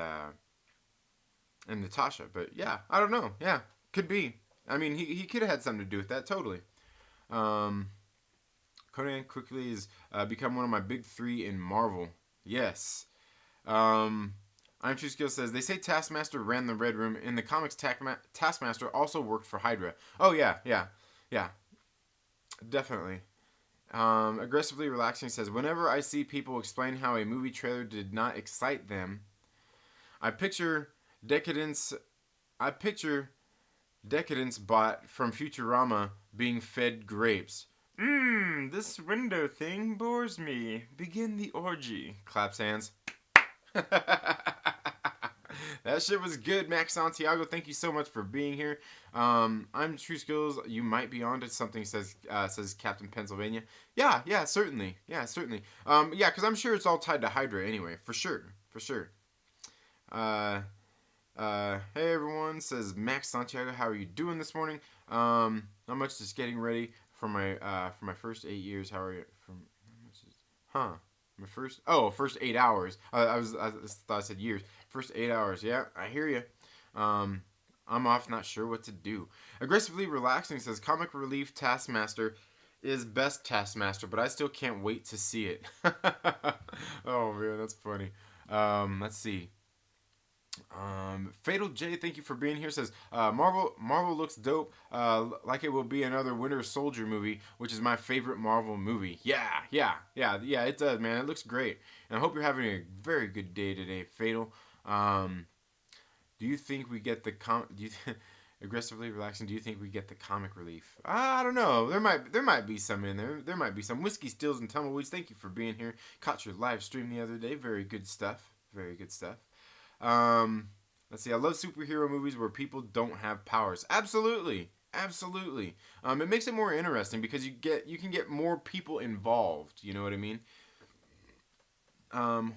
Natasha. But yeah, I don't know. Yeah, could be. I mean, he could have had something to do with that. Totally. Um, Conan quickly has become one of my big three in Marvel. Yes. Um, I'm True Skill says they say Taskmaster ran the Red Room. In the comics, Taskmaster also worked for Hydra. Oh yeah, yeah, yeah, definitely. Aggressively relaxing says whenever I see people explain how a movie trailer did not excite them, I picture decadence. I picture decadence bot from Futurama being fed grapes. This window thing bores me. Begin the orgy. Claps hands. That shit was good, Max Santiago. Thank you so much for being here. I'm True Skills. You might be onto something, says Captain Pennsylvania. Yeah, yeah, certainly. Yeah, certainly. Yeah, because I'm sure it's all tied to Hydra anyway, for sure, for sure. Uh, hey everyone, says Max Santiago. How are you doing this morning? Not much. Just getting ready for my first 8 years. How are you? From how much is? Huh. My first 8 hours. I thought I said years. First 8 hours. Yeah, I hear you. Um, I'm off, not sure what to do. Aggressively relaxing says comic relief Taskmaster is best Taskmaster, but I still can't wait to see it. Oh man, that's funny. Let's see. Fatal J, thank you for being here. Says Marvel looks dope. Like it will be another Winter Soldier movie, which is my favorite Marvel movie. Yeah, yeah, yeah, yeah. It does, man. It looks great, and I hope you're having a very good day today, Fatal. Do you think we get the aggressively relaxing? Do you think we get the comic relief? I don't know. There might be some in there. There might be some whiskey stills and tumbleweeds. Thank you for being here. Caught your live stream the other day. Very good stuff. Very good stuff. Um, let's see. I love superhero movies where people don't have powers. Absolutely, absolutely. It makes it more interesting because you can get more people involved. You know what I mean? Um,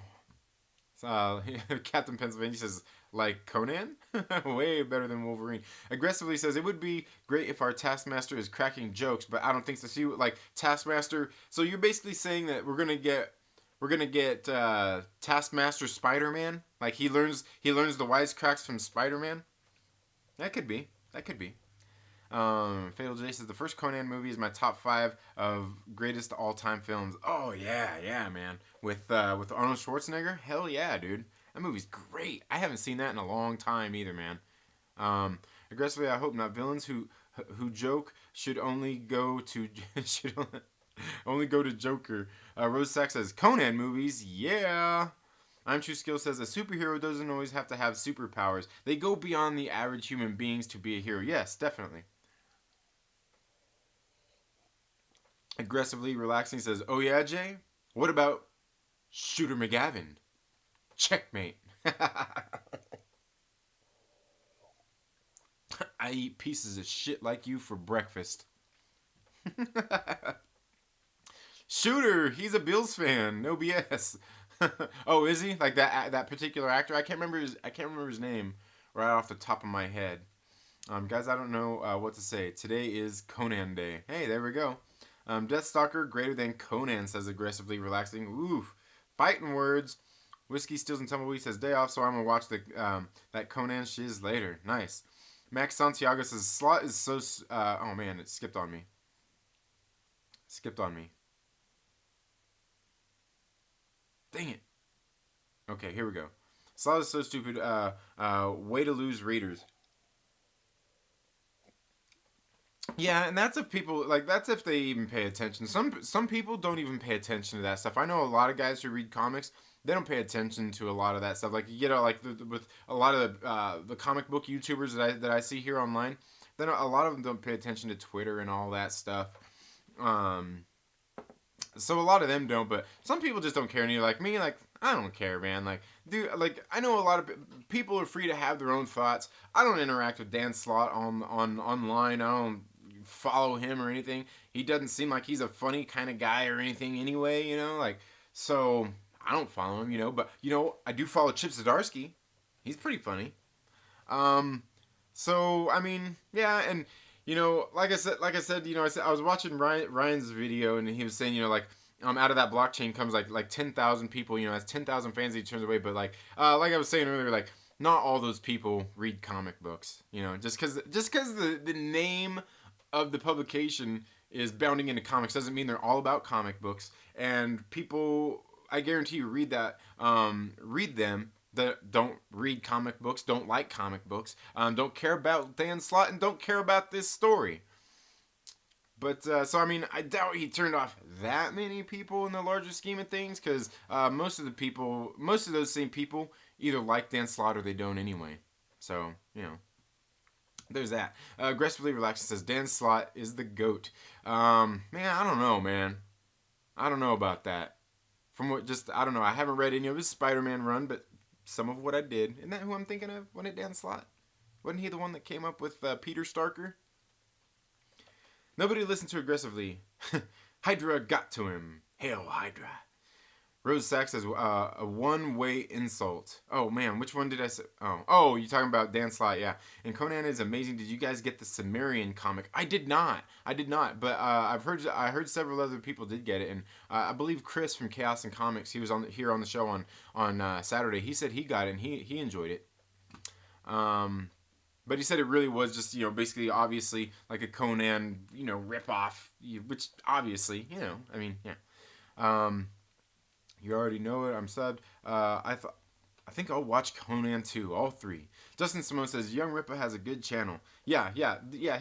Captain Pennsylvania says like Conan, way better than Wolverine. Aggressively says it would be great if our Taskmaster is cracking jokes, but I don't think so. See, like Taskmaster. So you're basically saying that we're gonna get Taskmaster Spider-Man. Like he learns the wisecracks from Spider-Man. That could be. That could be. Fatal J says the first Conan movie is my top 5 of greatest all-time films. Oh yeah, yeah, man. With Arnold Schwarzenegger, hell yeah, dude. That movie's great. I haven't seen that in a long time either, man. Aggressively, I hope not. Villains who joke should only go to should only go to Joker. Rose Sack says Conan movies. Yeah. I'm True Skill says a superhero doesn't always have to have superpowers. They go beyond the average human beings to be a hero. Yes, definitely. Aggressively relaxing says, "Oh yeah, Jay. What about Shooter McGavin? Checkmate." I eat pieces of shit like you for breakfast. Shooter, he's a Bills fan. No BS. Oh, is he? Like that particular actor? I can't remember his name right off the top of my head. Guys, I don't know what to say. Today is Conan Day. Hey, there we go. Deathstalker greater than Conan says aggressively relaxing. Oof. Fighting words. Whiskey Steals and Tumbleweed says day off, so I'm gonna watch the that Conan shiz later. Nice. Max Santiago says Slott is so. Oh man, it skipped on me. Skipped on me. Dang it. Okay, here we go. Slott is so stupid. Way to lose readers. Yeah, and that's if people like that's if they even pay attention. Some people don't even pay attention to that stuff. I know a lot of guys who read comics. They don't pay attention to a lot of that stuff. Like you know, like with a lot of the comic book YouTubers that I see here online, then a lot of them don't pay attention to Twitter and all that stuff. Um, so a lot of them don't, but some people just don't care. And you're like me, like I don't care, man. Like, dude, like I know a lot of people are free to have their own thoughts. I don't interact with Dan Slott on online. I don't follow him or anything. He doesn't seem like he's a funny kind of guy or anything anyway. You know, like so I don't follow him. You know, but you know I do follow Chip Zdarsky. He's pretty funny. Um, so I mean, yeah, and you know, like I said, you know, I was watching Ryan's video, and he was saying, you know, like out of that blockchain comes like 10,000 people, you know, has 10,000 fans that he turns away, but like I was saying earlier, like not all those people read comic books, you know, just because the name of the publication is bounding into comics doesn't mean they're all about comic books, and people, I guarantee you, read them that don't read comic books, don't like comic books, don't care about Dan Slott, and don't care about this story. But so I mean, I doubt he turned off that many people in the larger scheme of things, because most of those same people either like Dan Slott or they don't anyway. So you know, there's that. Aggressively relaxed says Dan Slott is the goat. Man, I don't know, man. I don't know about that. From what just I don't know. I haven't read any of his Spider-Man run, but some of what I did. Isn't that who I'm thinking of? Wasn't it Dan Slott? Wasn't he the one that came up with Peter Starker? Nobody listened to aggressively. Hydra got to him. Hail Hydra. Rose Sachs says a one-way insult. Oh man, which one did I say? Oh, you're talking about Dan Slott, yeah. And Conan is amazing. Did you guys get the Sumerian comic? I did not. But I heard several other people did get it, and I believe Chris from Chaos and Comics. He was here on the show on Saturday. He said he got it and he enjoyed it. But he said it really was just, you know, basically, obviously, like a Conan, you know, ripoff, which obviously, you know, I mean, yeah. You already know it. I'm sad. I think I'll watch Conan 2, all three. Justin Simone says Young Ripa has a good channel. Yeah.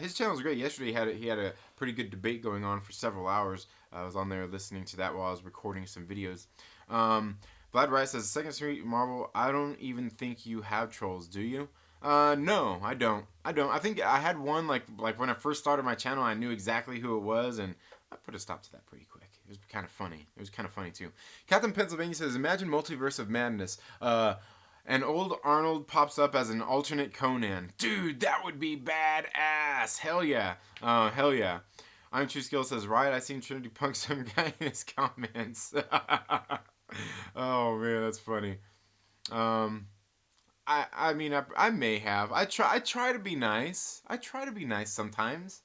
His channel's great. Yesterday he had a pretty good debate going on for several hours. I was on there listening to that while I was recording some videos. Vlad Rice says Second Street Marvel. I don't even think you have trolls, do you? No, I don't. I think I had one like when I first started my channel. I knew exactly who it was, and I put a stop to that pretty quick. It was kind of funny. It was kind of funny too. Captain Pennsylvania says, "Imagine Multiverse of Madness. And old Arnold pops up as an alternate Conan. Dude, that would be badass. Hell yeah. Hell yeah." I'm True Skill says, "Right, I seen Trinity punk some guy in his comments." Oh man, that's funny. I mean I may have. I try to be nice. I try to be nice sometimes.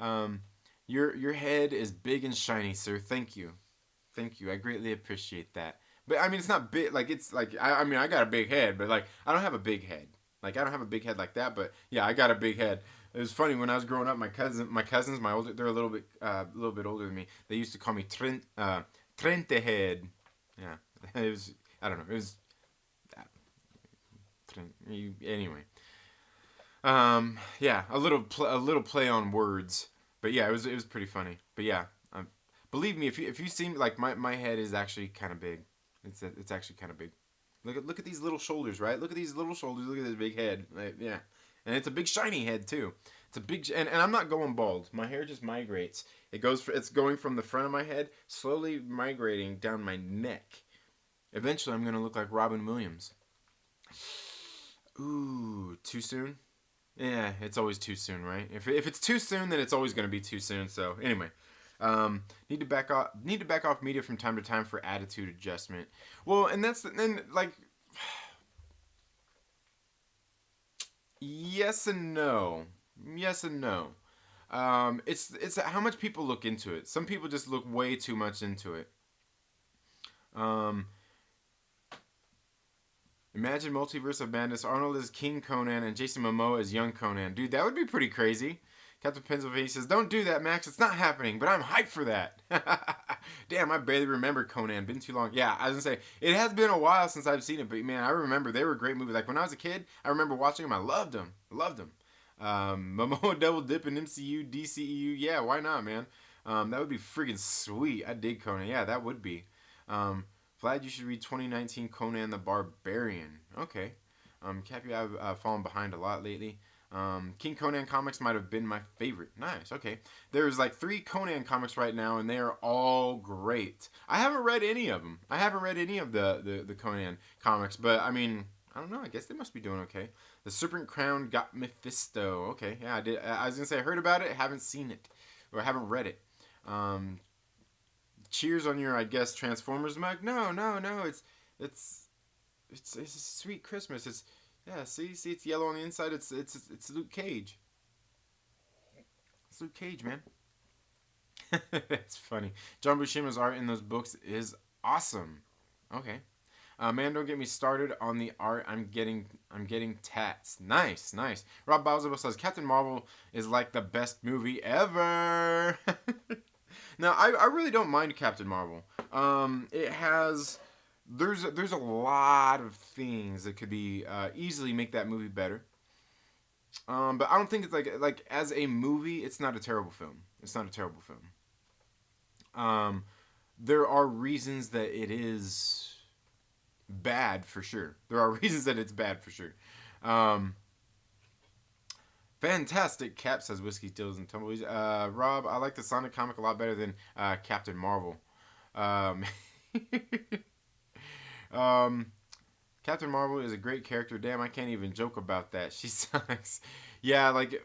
Um, your head is big and shiny, sir. Thank you. Thank you. I greatly appreciate that. But I mean, it's not big. Like it's like I mean, I got a big head, but like I don't have a big head. Like I don't have a big head like that. But yeah, I got a big head. It was funny when I was growing up. My cousins, they're a little bit older than me. They used to call me Trente head. Yeah, it was. I don't know. It was. Anyway. Yeah, a little play on words, but yeah, it was pretty funny. But yeah, believe me, if you see like my head is actually kind of big. It's actually kind of big. Look at these little shoulders, right? Look at these little shoulders. Look at this big head. Like, yeah, and it's a big shiny head too. It's a big and I'm not going bald. My hair just migrates. It's going from the front of my head slowly migrating down my neck. Eventually, I'm gonna look like Robin Williams. Ooh, too soon? Yeah, it's always too soon, right? If it's too soon, then it's always going to be too soon. So anyway, need to back off media from time to time for attitude adjustment. Well, and that's then like yes and no, yes and no. It's how much people look into it. Some people just look way too much into it. Um, Imagine Multiverse of Madness. Arnold is King Conan and Jason Momoa is young Conan. Dude, that would be pretty crazy. Captain Pennsylvania says, "Don't do that, Max. It's not happening, but I'm hyped for that." Damn, I barely remember Conan. Been too long. Yeah, I was gonna say it has been a while since I've seen it, but man, I remember they were great movies. Like when I was a kid, I remember watching them. I loved them. Loved them. Momoa double dip in MCU, DCEU. Yeah, why not, man? That would be friggin' sweet. I dig Conan. Yeah, that would be. Um, Vlad, you should read 2019 Conan the Barbarian. Okay. Cappy, I've fallen behind a lot lately. King Conan comics might have been my favorite. Nice. Okay. There's like 3 Conan comics right now, and they are all great. I haven't read any of them. I haven't read any of the Conan comics, but I mean, I don't know. I guess they must be doing okay. The Serpent Crown got Mephisto. Okay. Yeah, I did. I was gonna say I heard about it, haven't seen it, or I haven't read it. Um, Cheers on your, I guess, Transformers mug. No, no, no. It's it's a sweet Christmas. It's yeah. See, it's yellow on the inside. It's Luke Cage. It's Luke Cage, man. It's funny. John Buscema's art in those books is awesome. Okay. Man, don't get me started on the art. I'm getting tats. Nice, nice. Rob Bowser says Captain Marvel is like the best movie ever. Now, I really don't mind Captain Marvel. It has there's a lot of things that could be easily make that movie better. But I don't think it's like as a movie, it's not a terrible film. It's not a terrible film. There are reasons that it is bad for sure. There are reasons that it's bad for sure. Um, Fantastic Cap says Whiskey Dills and Tumbleweeds. Rob, I like the Sonic comic a lot better than Captain Marvel. Um, um, Captain Marvel is a great character. Damn, I can't even joke about that. She sucks. Yeah, like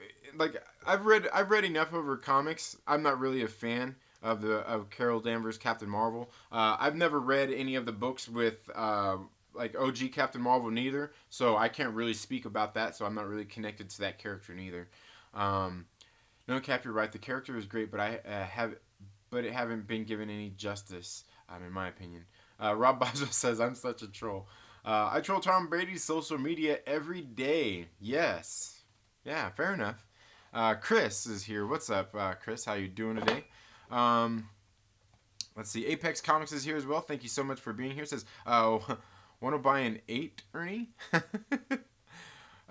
I've read enough of her comics. I'm not really a fan of Carol Danvers Captain Marvel. I've never read any of the books with like OG Captain Marvel neither, so I can't really speak about that. So I'm not really connected to that character neither. Um, no, Cap, you're right. The character is great, but but it haven't been given any justice. In my opinion. Rob Boswell says I'm such a troll. I troll Tom Brady's social media every day. Yes. Yeah, fair enough. Chris is here. What's up, Chris? How you doing today? Um, let's see. Apex Comics is here as well. Thank you so much for being here. It says, want to buy an 8, Ernie?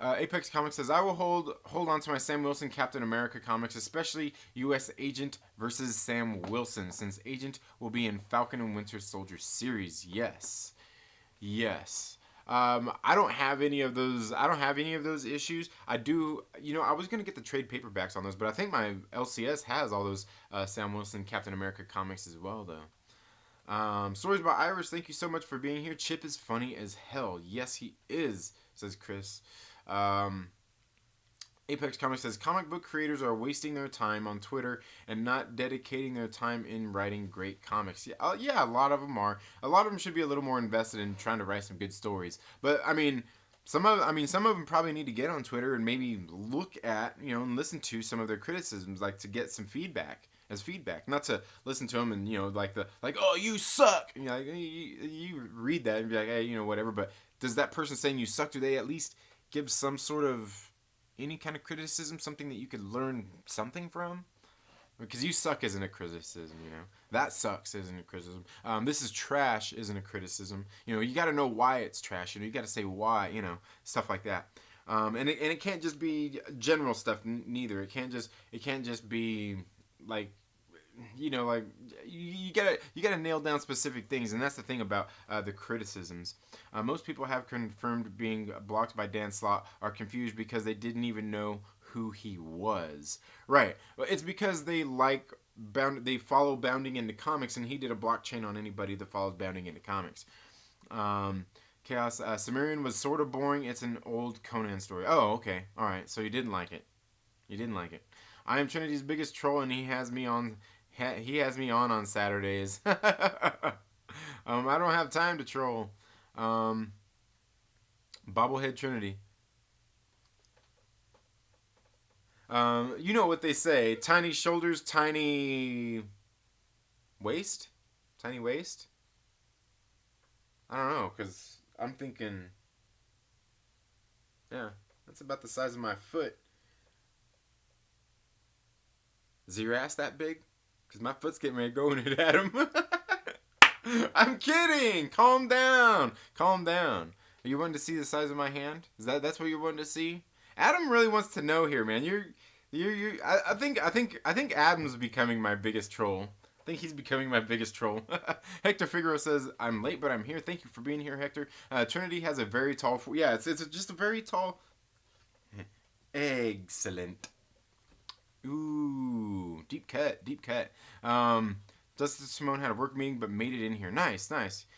Apex Comics says, I will hold on to my Sam Wilson Captain America comics, especially U.S. Agent versus Sam Wilson, since Agent will be in Falcon and Winter Soldier series. Yes. Yes. I don't have any of those. I don't have any of those issues. I do. I was gonna get the trade paperbacks on those, but I think my LCS has all those Sam Wilson Captain America comics as well, though. Stories by Iris. Thank you so much for being here. Chip is funny as hell. Yes, he is, says Chris. Apex Comics says comic book creators are wasting their time on Twitter and not dedicating their time in writing great comics. Yeah, a lot of them are. A lot of them should be a little more invested in trying to write some good stories. But some of them probably need to get on Twitter and maybe look at, and listen to some of their criticisms, like to get some feedback. As feedback, not to listen to them and oh, you suck. You read that and be like, hey, whatever. But does that person saying you suck, do they at least give some sort of any kind of criticism, something that you could learn something from? Because you suck isn't a criticism, that sucks isn't a criticism. This is trash isn't a criticism. You got to know why it's trash. You got to say why, stuff like that. And it can't just be general stuff neither. It can't just be like, like you gotta nail down specific things, and that's the thing about the criticisms. Most people have confirmed being blocked by Dan Slott are confused because they didn't even know who he was. Right. It's because they follow Bounding into Comics, and he did a blockchain on anybody that follows Bounding into Comics. Chaos. Sumerian was sort of boring. It's an old Conan story. Oh, okay. All right. So you didn't like it. You didn't like it. I am Trinity's biggest troll, and he has me on. He has me on Saturdays. I don't have time to troll. Bobblehead Trinity. You know what they say: tiny shoulders, tiny waist. Tiny waist. I don't know, cause I'm thinking, yeah, that's about the size of my foot. Is your ass that big? Because my foot's getting ready to go in it at him. I'm kidding. Calm down. Calm down. Are you wanting to see the size of my hand? That's what you're wanting to see? Adam really wants to know here, man. I think Adam's becoming my biggest troll. I think he's becoming my biggest troll. Hector Figueroa says, I'm late, but I'm here. Thank you for being here, Hector. Trinity has a very tall... Yeah, it's just a very tall... Excellent. Ooh, deep cut. Justice Simone had a work meeting, but made it in here. Nice.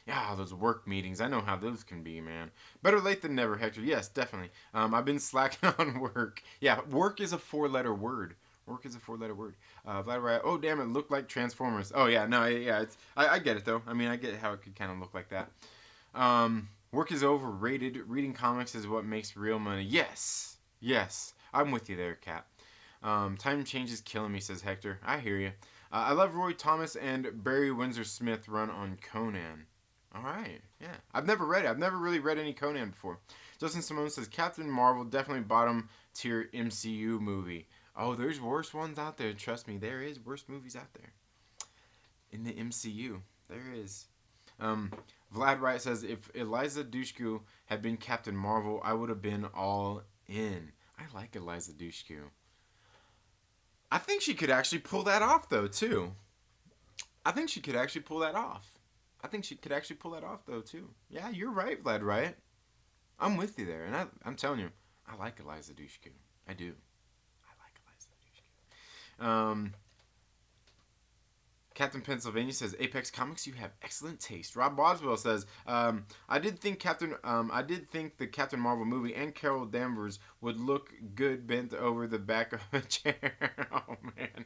Yeah, those work meetings. I know how those can be, man. Better late than never, Hector. Yes, definitely. I've been slacking on work. Yeah, work is a 4-letter word. Work is a 4-letter word. Vladimir, oh damn, it looked like Transformers. Oh yeah, no, yeah, I get it though. I mean, I get how it could kind of look like that. Work is overrated. Reading comics is what makes real money. Yes, I'm with you there, Cap. Time change is killing me, says Hector. I hear you. I love Roy Thomas and Barry Windsor Smith run on Conan. All right, yeah. I've never read it. I've never really read any Conan before. Justin Simone says Captain Marvel definitely bottom tier MCU movie. Oh, there's worse ones out there. Trust me, there is worse movies out there. In the MCU. There is. Vlad Wright says, if Eliza Dushku had been Captain Marvel, I would have been all in. I like Eliza Dushku. I think she could actually pull that off, though, too. Yeah, you're right, Vlad Wright. I'm with you there, and I'm telling you, I like Eliza Dushku. I do. Captain Pennsylvania says, Apex Comics, you have excellent taste. Rob Boswell says, I did think the Captain Marvel movie and Carol Danvers would look good bent over the back of a chair. Oh man,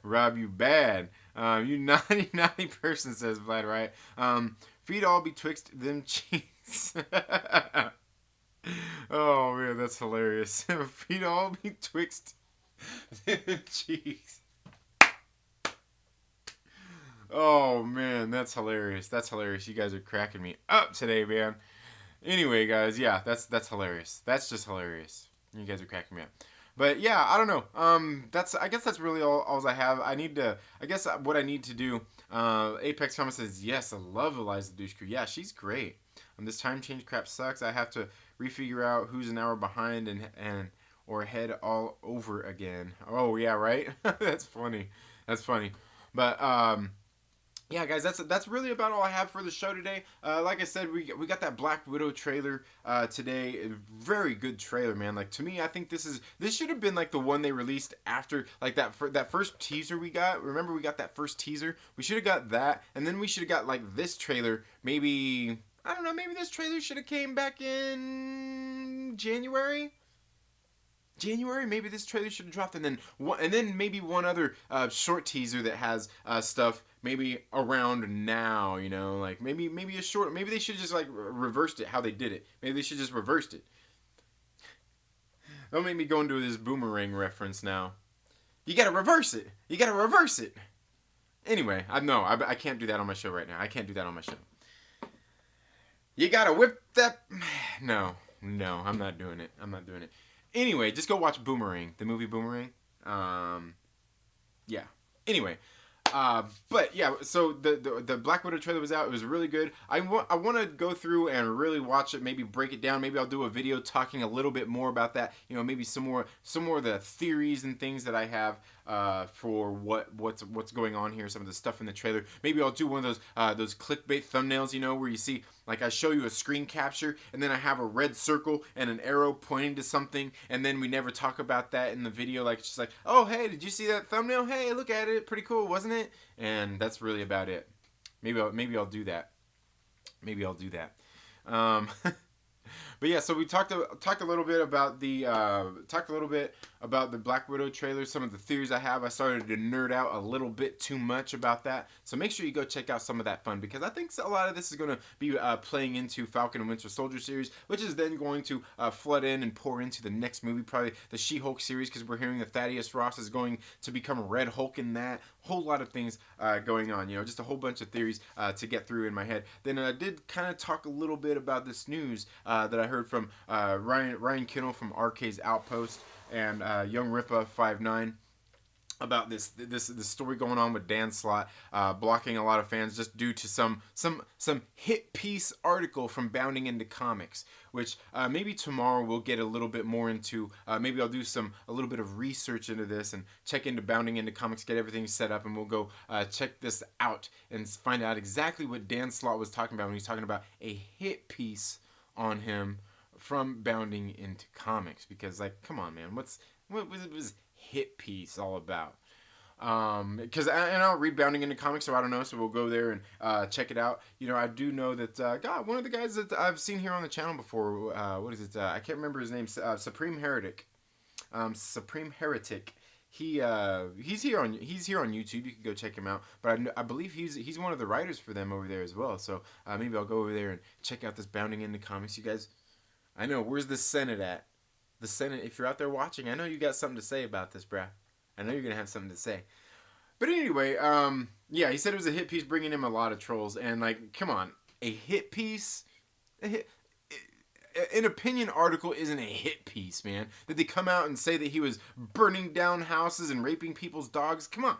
Rob, you bad. You naughty person, says Vlad. Right? Feet all betwixt them cheeks. Oh man, that's hilarious. Feet all betwixt cheeks. Oh man, that's hilarious. You guys are cracking me up today, man. Anyway, guys, yeah, that's hilarious. That's just hilarious. You guys are cracking me up. But yeah, I don't know. I guess that's really all I have. I guess what I need to do. Apex Comics says yes. I love Eliza Dushku. Yeah, she's great. This time change crap sucks. I have to refigure out who's an hour behind and or head all over again. Oh yeah, right. That's funny. But yeah, guys, that's really about all I have for the show today. Like I said, we got that Black Widow trailer today. Very good trailer, man. Like, to me, I think this should have been like the one they released after, like that first teaser we got. Remember, we got that first teaser. We should have got that, and then we should have got like this trailer. Maybe, I don't know. Maybe this trailer should have came back in January. Maybe this trailer should have dropped, and then maybe one other short teaser that has stuff maybe around now, like maybe a short. Maybe they should just like reversed it how they did it. Maybe they should just reversed it. Don't make me go into this boomerang reference now. You gotta reverse it. Anyway, I can't do that on my show right now. You gotta whip that. No, I'm not doing it. Anyway, just go watch Boomerang, the movie Boomerang. Yeah. Anyway, But yeah, so the Black Widow trailer was out. It was really good. I want to go through and really watch it. Maybe break it down. Maybe I'll do a video talking a little bit more about that. You know, maybe some more of the theories and things that I have for what's going on here. Some of the stuff in the trailer. Maybe I'll do one of those clickbait thumbnails. You know, where you see, like, I show you a screen capture and then I have a red circle and an arrow pointing to something, and then we never talk about that in the video. Like, it's just like, oh hey, did you see that thumbnail? Hey, look at it, pretty cool, wasn't it? And that's really about it. Maybe I'll do that. Maybe I'll do that. But yeah, so we talked a little bit about the Black Widow trailer, some of the theories I have. I started to nerd out a little bit too much about that. So make sure you go check out some of that fun, because I think a lot of this is going to be playing into Falcon and Winter Soldier series, which is then going to flood in and pour into the next movie, probably the She-Hulk series, because we're hearing that Thaddeus Ross is going to become Red Hulk in that. Whole lot of things going on, you know, just a whole bunch of theories to get through in my head. Then I did kind of talk a little bit about this news that I heard from Ryan Kinnell from RK's Outpost and Young Ripa 59 about this story going on with Dan Slott blocking a lot of fans just due to some hit piece article from Bounding Into Comics, which maybe tomorrow we'll get a little bit more into. Maybe I'll do a little bit of research into this and check into Bounding Into Comics, get everything set up, and we'll go check this out and find out exactly what Dan Slott was talking about when he's talking about a hit piece on him from Bounding Into Comics. Because, like, come on, man, what was hit piece all about? Because and I'll read Bounding Into Comics, so I don't know, so we'll go there and check it out. You know, I do know that God, one of the guys that I've seen here on the channel before, what is it, I can't remember his name, Supreme Heretic. He's here on YouTube. You can go check him out. But I believe he's one of the writers for them over there as well. So maybe I'll go over there and check out this Bounding Into Comics. You guys, I know, where's the Senate at? The Senate, if you're out there watching, I know you got something to say about this, bruh. I know you're gonna have something to say. But anyway, yeah, he said it was a hit piece, bringing him a lot of trolls. And, like, come on, a hit piece, an opinion article isn't a hit piece, man. Did they come out and say that he was burning down houses and raping people's dogs? Come on.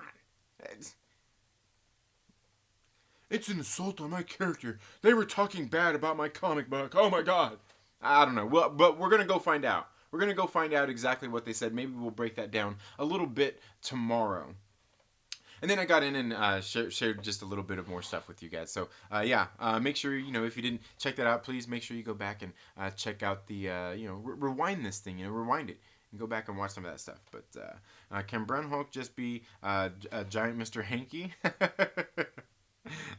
It's an assault on my character. They were talking bad about my comic book. Oh my God. I don't know. Well, but we're gonna go find out. We're going to go find out exactly what they said. Maybe we'll break that down a little bit tomorrow. And then I got in and shared just a little bit of more stuff with you guys. So, yeah, make sure, you know, if you didn't check that out, please make sure you go back and check out the, you know, rewind this thing, you know, rewind it. And go back and watch some of that stuff. But can Brown Hulk just be a giant Mr. Hanky?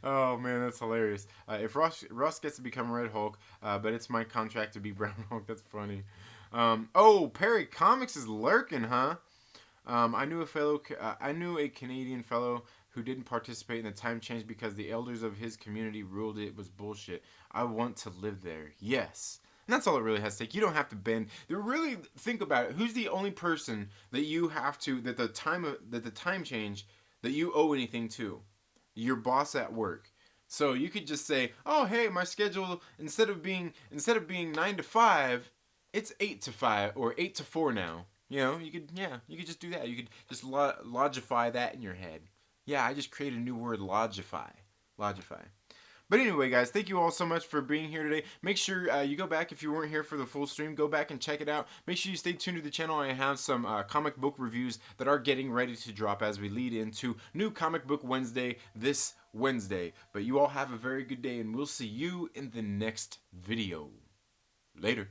Oh, man, that's hilarious. If Ross gets to become Red Hulk, but it's my contract to be Brown Hulk, that's funny. Oh, Perry Comics is lurking, huh? I knew a Canadian fellow who didn't participate in the time change because the elders of his community ruled it was bullshit. I want to live there. Yes. And that's all it really has to take. You don't have to bend. Really think about it. Who's the only person that you have to, that the time change that you owe anything to? Your boss at work. So you could just say, oh, hey, my schedule, instead of being 9 to 5, it's 8 to 5 or 8 to 4 now. You know, you could just do that. You could just logify that in your head. Yeah, I just created a new word, logify. But anyway, guys, thank you all so much for being here today. Make sure you go back, if you weren't here for the full stream, go back and check it out. Make sure you stay tuned to the channel. I have some comic book reviews that are getting ready to drop as we lead into new Comic Book Wednesday this Wednesday. But you all have a very good day, and we'll see you in the next video. Later.